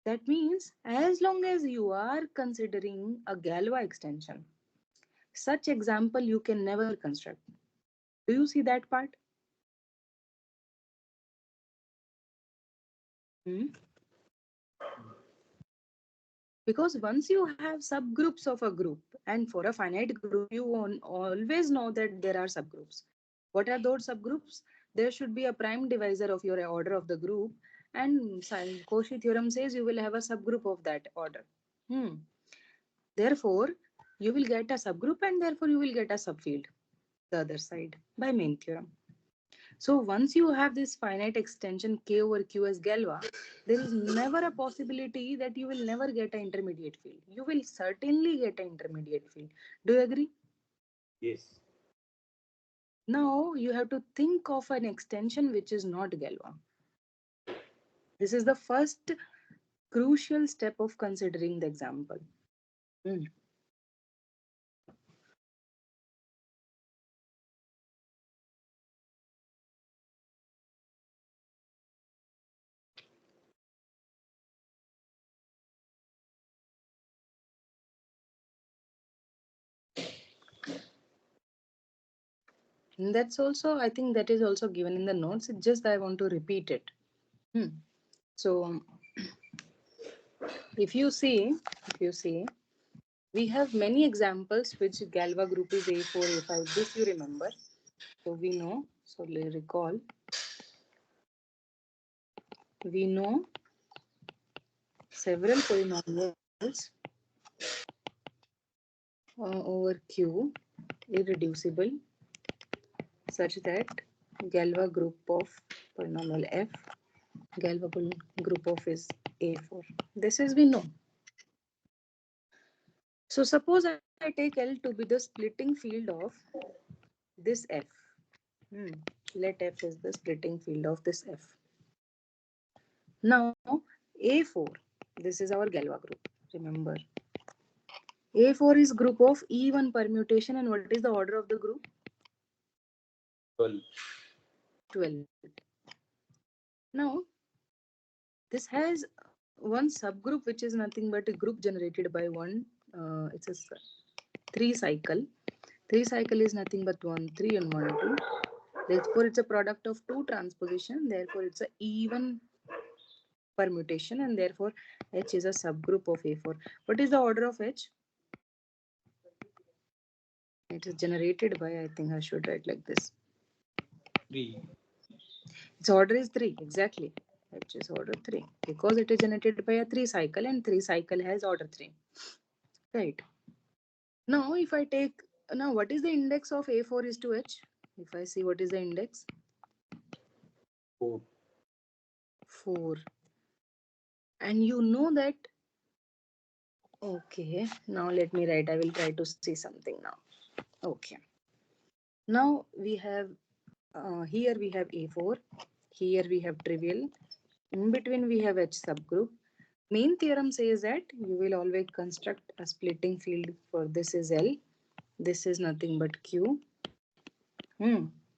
That means as long as you are considering a Galois extension, such example you can never construct. Do you see that part? Hmm? Because once you have subgroups of a group, and for a finite group, you always know that there are subgroups. What are those subgroups? There should be a prime divisor of your order of the group, and Cauchy theorem says you will have a subgroup of that order. Therefore, you will get a subgroup and therefore you will get a subfield, the other side, by main theorem. So once you have this finite extension K over Q as Galois, there is never a possibility that you will never get an intermediate field. You will certainly get an intermediate field. Do you agree? Yes. Now you have to think of an extension which is not Galois. This is the first crucial step of considering the example. And that's also, I think that is also given in the notes. It's just I want to repeat it. So if you see, we have many examples which Galois group is A4, A5. This you remember. So we know. So recall. We know several polynomials over Q irreducible such that Galois group of polynomial F, Galois group of is A4. This is we know. So suppose I take L to be the splitting field of this F. Let F is the splitting field of this F. Now A4, this is our Galois group. Remember, A4 is group of E1 permutation, and what is the order of the group? 12. 12. Now, this has one subgroup which is nothing but a group generated by one. It's a 3 cycle. 3 cycle is nothing but 1, 3 and 1, 2. Therefore, it's a product of 2 transposition. Therefore, it's a even permutation, and therefore H is a subgroup of A4. What is the order of H? It is generated by, I think I should write like this. 3. Its order is 3, exactly. H is order 3 because it is generated by a 3 cycle, and 3 cycle has order 3. Right. Now, if I take, now what is the index of A4 is to H? If I see what is the index? 4. 4. And you know that, okay, now let me write, I will try to see something now. Okay. Now we have, here we have A4, here we have trivial, in between we have H subgroup. Main theorem says that you will always construct a splitting field for this is L, this is nothing but Q.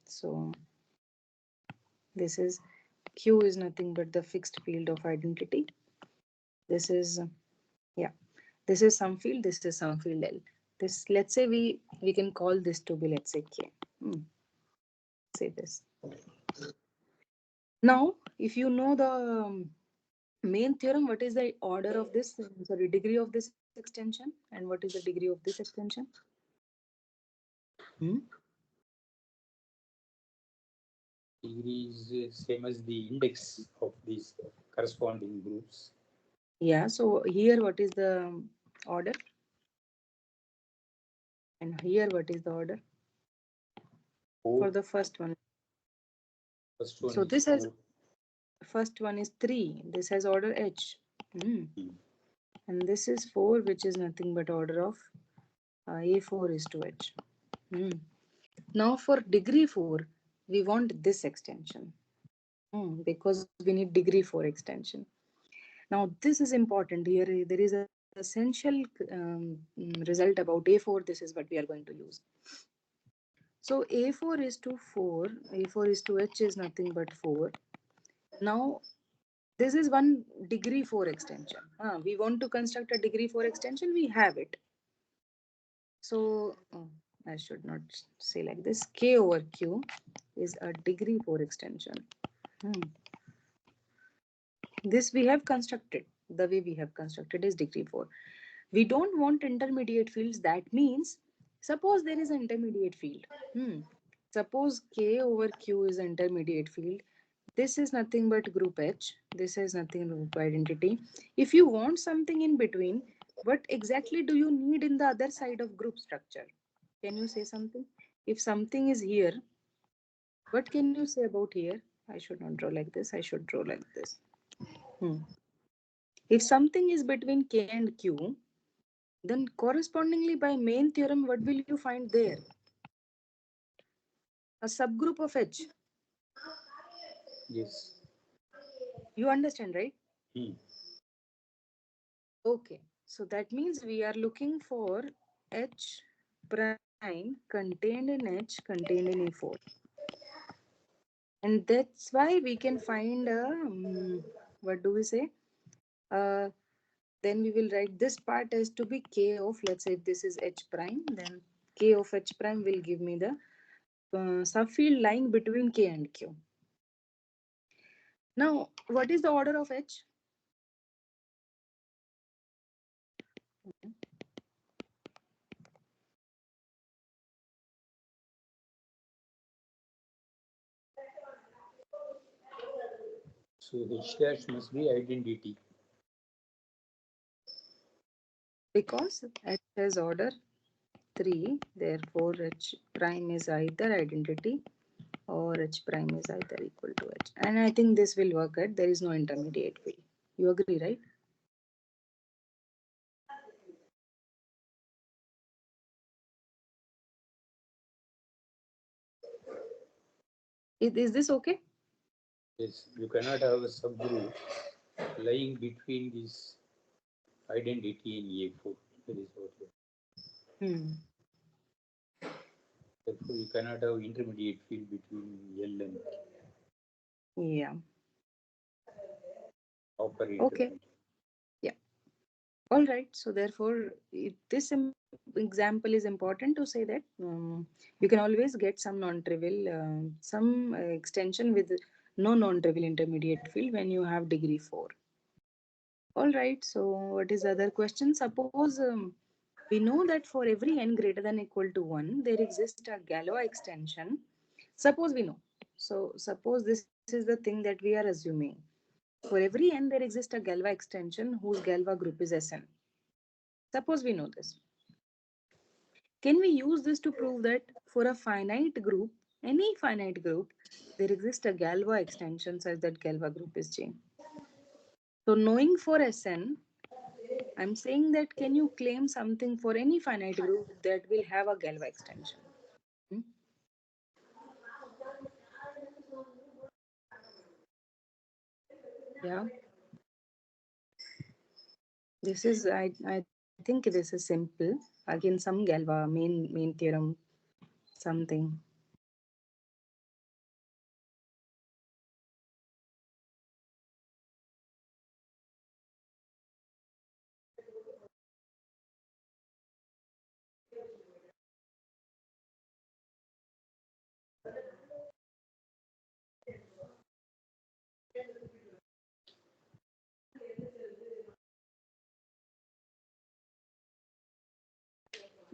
So this is Q is nothing but the fixed field of identity. This is, yeah, this is some field, this is some field L. This, let's say we can call this to be, let's say K. Say this. Now, if you know the main theorem, what is the order of this, sorry, degree of this extension, and what is the degree of this extension? Degree is same as the index of these corresponding groups. Yeah, so here what is the order? And here what is the order? 4. For the first one. First one So is this has 4. First one is 3. This has order H. Hmm. Hmm. And this is 4, which is nothing but order of A4 is to H. Hmm. Now for degree 4, we want this extension. Because we need degree 4 extension. Now this is important. Here there is a essential result about A4. This is what we are going to use. So A4 is to 4. A4 is to H is nothing but 4. Now this is one degree 4 extension. We want to construct a degree 4 extension. We have it. So I should not say like this. K over Q is a degree 4 extension. Hmm. This we have constructed. The way we have constructed is degree 4. We don't want intermediate fields. That means, suppose there is an intermediate field. Suppose K over Q is an intermediate field. This is nothing but group H. This is nothing group identity. If you want something in between, what exactly do you need in the other side of group structure? Can you say something? If something is here, what can you say about here? I should not draw like this. I should draw like this. Hmm. If something is between K and Q, then correspondingly by main theorem, what will you find there? A subgroup of H. Yes. You understand, right? Hmm. Okay. So that means we are looking for H prime contained in H contained in A4. And that's why we can find a, what do we say? Uh, then we will write this part as to be K of, let's say this is H prime, then K of H prime will give me the subfield lying between K and Q. Now, what is the order of H? So H dash must be identity. Because H has order 3, therefore H prime is either identity or H prime is either equal to H. And I think this will work out. There is no intermediate field. You agree, right? Is this okay? Yes, you cannot have a subgroup lying between this identity in A4. That is what Hmm. therefore you cannot have intermediate field between L and Yeah. proper Okay. intermediate. Yeah. All right. So therefore, this example is important to say that you can always get some non-trivial, some extension with no non-trivial intermediate field when you have degree 4. All right. So what is the other question? Suppose we know that for every n greater than equal to 1, there exists a Galois extension. Suppose we know. So suppose this is the thing that we are assuming. For every n, there exists a Galois extension whose Galois group is Sn. Suppose we know this. Can we use this to prove that for a finite group, any finite group, there exists a Galois extension such that Galois group is J? So knowing for Sn, I'm saying that can you claim something for any finite group that will have a Galois extension? Hmm? Yeah, this is I think this is simple. Again, some Galois main theorem something.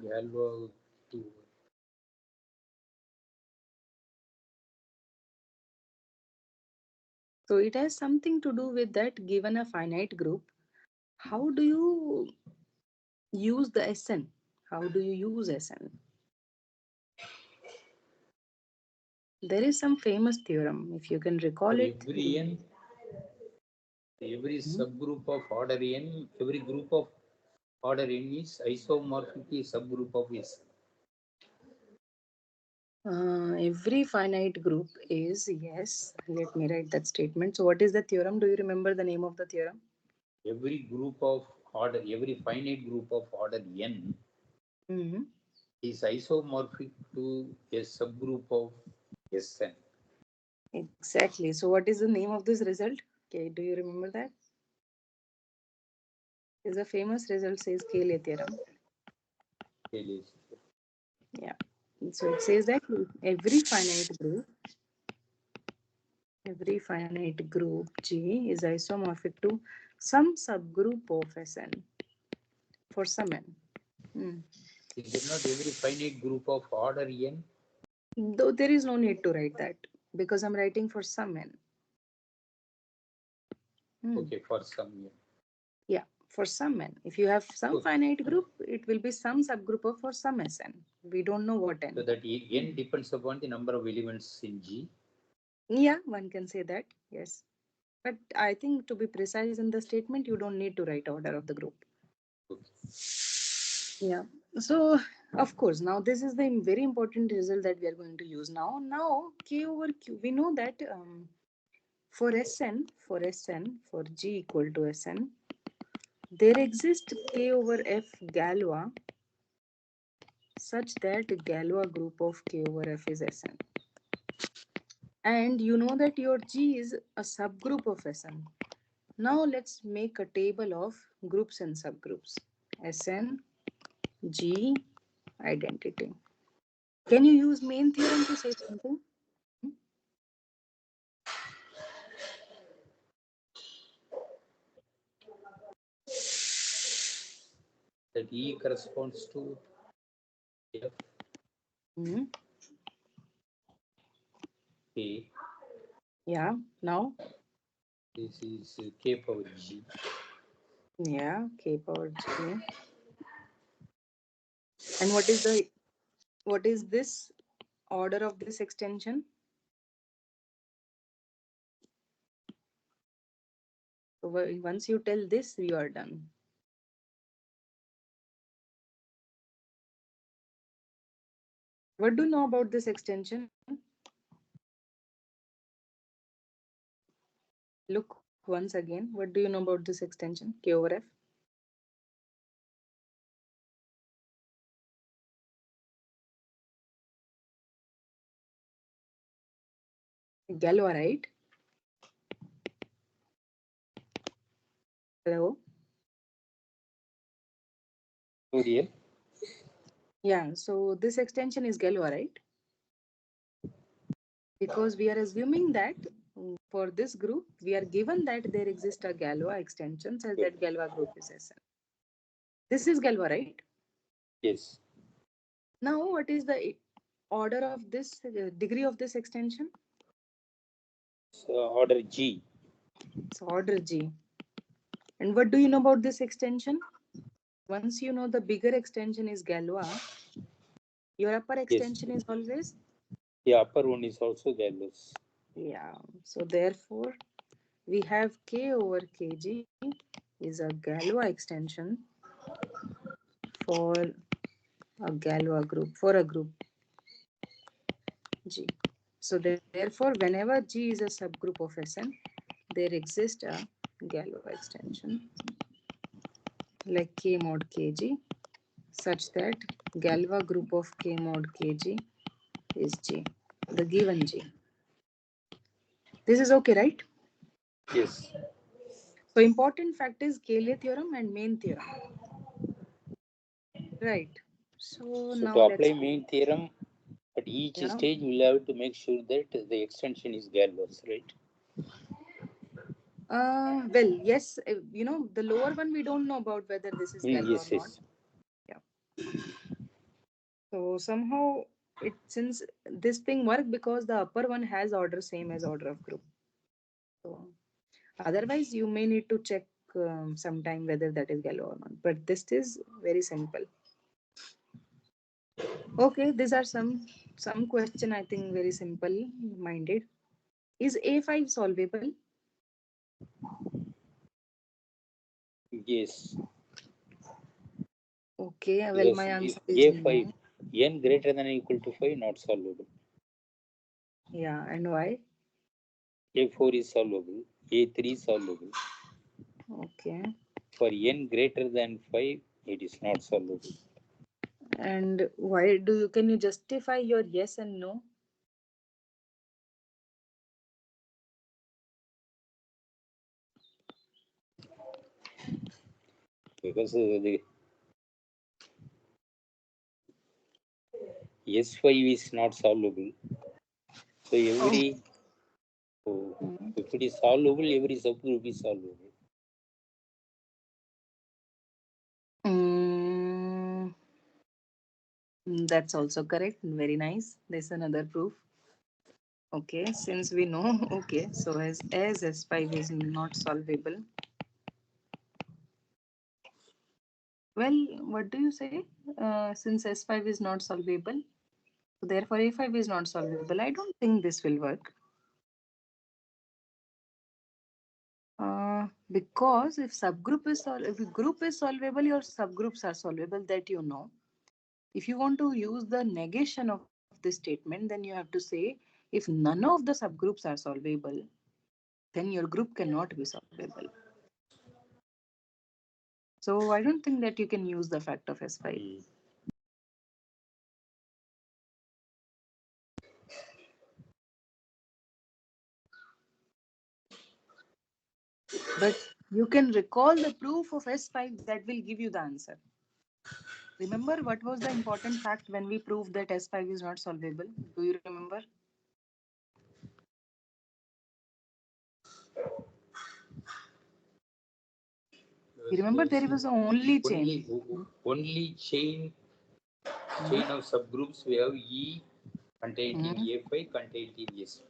Galois to So it has something to do with that given a finite group. How do you use the Sn? How do you use Sn? There is some famous theorem. If you can for recall it, every n. Every Mhm. subgroup of order n, every group of order n is isomorphically subgroup of S. Every finite group is, yes. Let me write that statement. So, what is the theorem? Do you remember the name of the theorem? Every group of order, every finite group of order n Mm-hmm. is isomorphic to a subgroup of Sn. Exactly. So, what is the name of this result? Okay, do you remember that? Is a famous result says Cayley theorem. Yeah. So it says that every finite group G is isomorphic to some subgroup of Sn for some n. Hmm. Is there not every finite group of order n? Though there is no need to write that because I'm writing for some n. Hmm. Okay, for some n. Yeah, for some n. If you have some So, finite group, it will be some subgroup of for some Sn. We don't know what so n. that n depends upon the number of elements in G. Yeah, one can say that. Yes. But I think to be precise in the statement, you don't need to write order of the group. Okay. Yeah. So, of course, now this is the very important result that we are going to use now. Now, K over Q, we know that for G equal to Sn, there exists K over F Galois such that Galois group of K over F is Sn. And you know that your G is a subgroup of Sn. Now, let's make a table of groups and subgroups. Sn, G, identity. Can you use main theorem to say something? That E corresponds to F Hmm. K. Yeah, now? This is K power G. Yeah, K power G. And what is this order of this extension? So once you tell this, you are done. What do you know about this extension? Look once again. What do you know about this extension? K over F? Galois, right? Hello? Fourier. Yeah, so this extension is Galois, right? Because we are assuming that for this group, we are given that there exists a Galois extension such that Galois group is Sn. This is Galois, right? Yes. Now, what is the order of this degree of this extension? So order G. So order G. And what do you know about this extension? Once you know the bigger extension is Galois, your upper Yes. extension is always, The upper one is also Galois. yeah. So therefore, we have K over Kg is a Galois extension for a Galois group, for a group G. So therefore, whenever G is a subgroup of Sn, there exists a Galois extension like K mod Kg such that Galois group of K mod Kg is G, the given G. This is okay, right? Yes. So important fact is Cayley theorem and main theorem. Right. So So now to let's, apply main theorem, at each yeah. stage we'll have to make sure that the extension is Galois, right? Well, yes, the lower one we don't know about whether this is Galois or Yes, not. yes. Yeah. So somehow it since this thing work because the upper one has order same as order of group. So otherwise you may need to check sometime whether that is Galois or not. But this is very simple. Okay, these are some question I think very simple minded. Is A5 solvable? Yes, Okay, well, because my if answer is A5, no. n greater than or equal to 5, not solvable. Yeah, and why? A4 is solvable, A3 is solvable. Okay. For n greater than 5, it is not solvable. And why do you, can you justify your yes and no? Because the S5 is not solvable. So Oh. every, so Mm. if it is solvable, every subgroup is solvable. Mm, that's also correct. Very nice. There's another proof. Okay, since we know, okay, so as S5 is not solvable, well, what do you say? Since S5 is not solvable, so therefore A5 is not solvable. I don't think this will work. Because if a group is solvable, your subgroups are solvable, that you know. If you want to use the negation of this statement, then you have to say if none of the subgroups are solvable, then your group cannot be solvable. So I don't think that you can use the fact of S5. Mm. But you can recall the proof of S5 that will give you the answer. Remember what was the important fact when we proved that S5 is not solvable? Do you remember? You remember there was only chain. Only, only chain Mhm. of subgroups we have E contained in Mhm. A5 contained in S.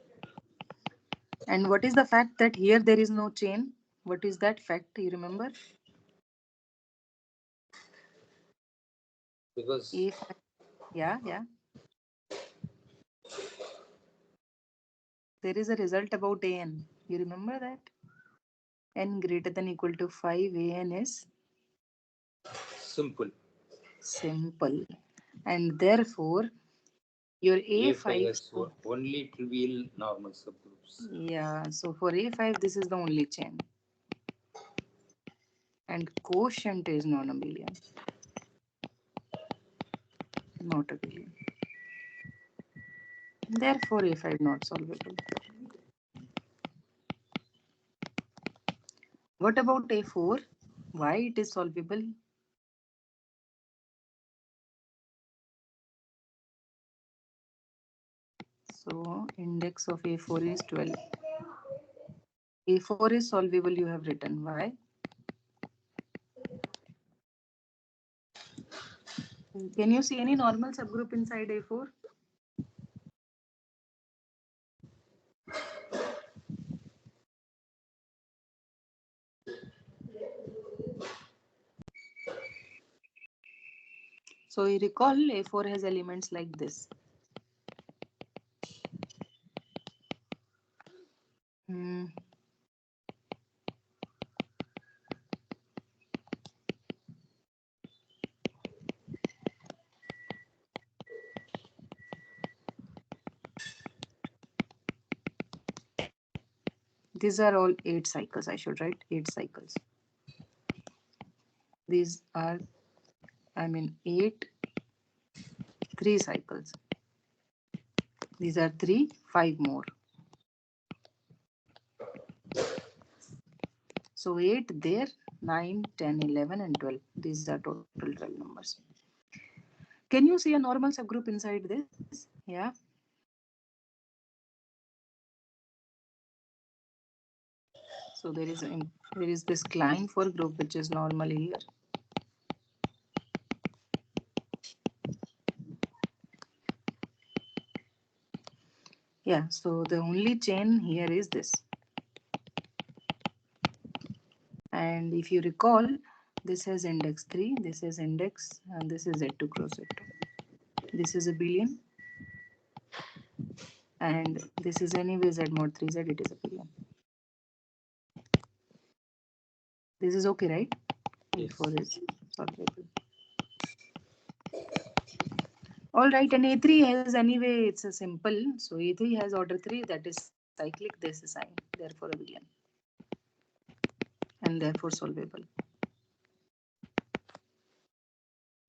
And what is the fact that here there is no chain? What is that fact? You remember? Because A5. Yeah, yeah. There is a result about an. You remember that? N greater than equal to 5, an is simple. simple. And therefore, your A5 A5. has only trivial normal subgroups. Yeah, so for A5, this is the only chain. And quotient is non-abelian, not abelian. Therefore, A5 not solvable. What about A4? Why it is solvable? So index of A4 is 12. A4 is solvable, you have written. Why? Can you see any normal subgroup inside A4? So you recall A4 has elements like this. Hmm. These are all 8 cycles. I should write 8 cycles. These are, 8, 3 cycles. These are 3, 5 more. So 8 there, 9, 10, 11, and 12. These are total 12 numbers. Can you see a normal subgroup inside this? Yeah. So there is this Klein for group which is normally here. Yeah, so the only chain here is this. And if you recall, this has index 3, this is index, and this is Z2 cross Z2. This is abelian. And this is anyway Z mod 3Z, it is abelian. This is okay, right? A4 is solvable. All right, and A3 has anyway, it's a simple. So A3 has order 3, that is cyclic, this is sign, therefore abelian. And therefore solvable.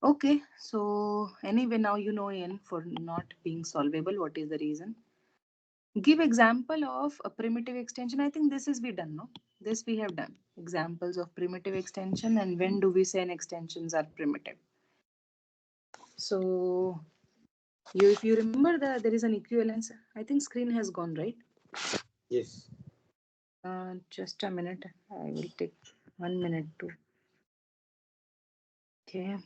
Okay, so anyway, now you know n for not being solvable. What is the reason? Give example of a primitive extension. I think this is we done, no? This we have done. Examples of primitive extension and when do we say an extensions are primitive. So if you remember that there is an equivalence. I think screen has gone, right? Yes. Just a minute. I will take 1 minute to. Okay.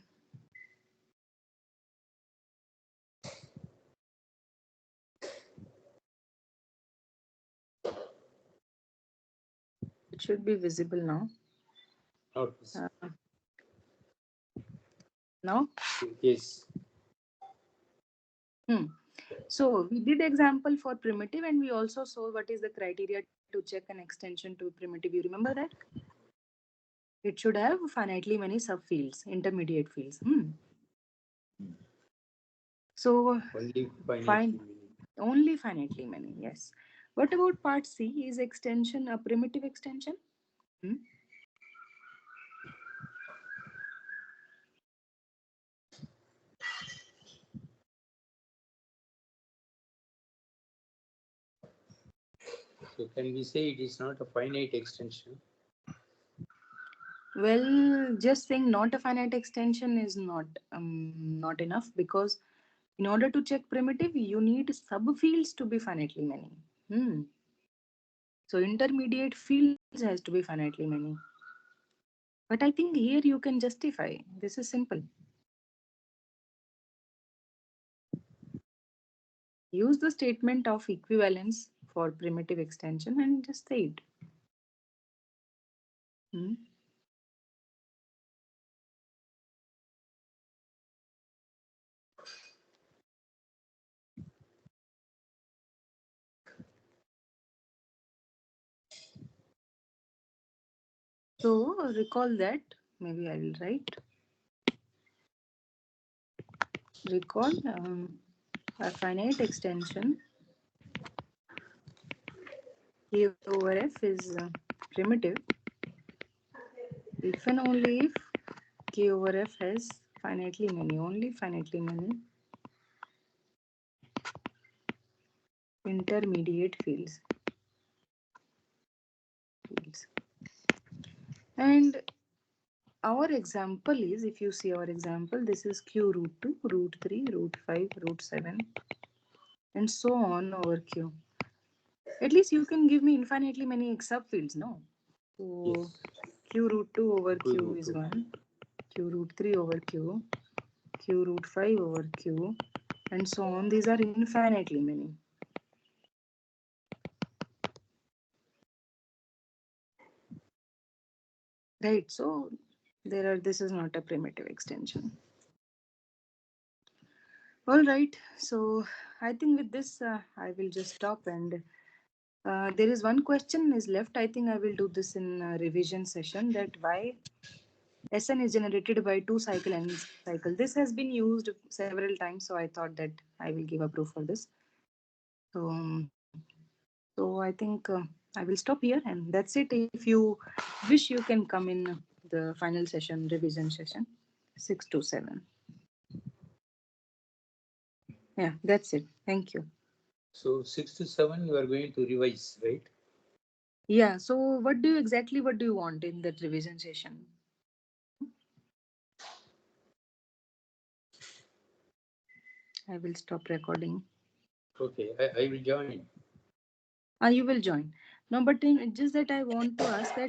It should be visible now. Not Now? yes. So we did example for primitive and we also saw what is the criteria to check an extension to primitive. You remember that? It should have finitely many subfields, intermediate fields. So Only fine, finitely. only finitely many, yes. What about part C? Is extension a primitive extension? So can we say it is not a finite extension? Well, just saying not a finite extension is not enough because in order to check primitive, you need subfields to be finitely many. So intermediate fields has to be finitely many. But I think here you can justify. This is simple. Use the statement of equivalence for primitive extension and just say it. So recall that. Maybe I will write. Recall a finite extension K over F is primitive if and only if K over F has finitely many, only finitely many intermediate fields. And our example is, if you see our example, this is Q root 2, root 3, root 5, root 7, and so on over Q. At least you can give me infinitely many subfields, no? So Yes. Q root 2 over Q Q root is 2. 1, Q root 3 over Q, Q root 5 over Q, and so on. These are infinitely many. Right, so this is not a primitive extension. All right, so I think with this I will just stop, and there is one question is left. I think I will do this in a revision session, that why Sn is generated by 2 cycle and cycle. This has been used several times, so I thought that I will give a proof for this. So I think I will stop here, and that's it. If you wish, you can come in the final session, revision session, 6 to 7. Yeah, that's it. Thank you. So 6 to 7 you are going to revise, right? Yeah, so what do you want in that revision session? I will stop recording. Okay, I will join. You will join. No, but it's just that I want to ask that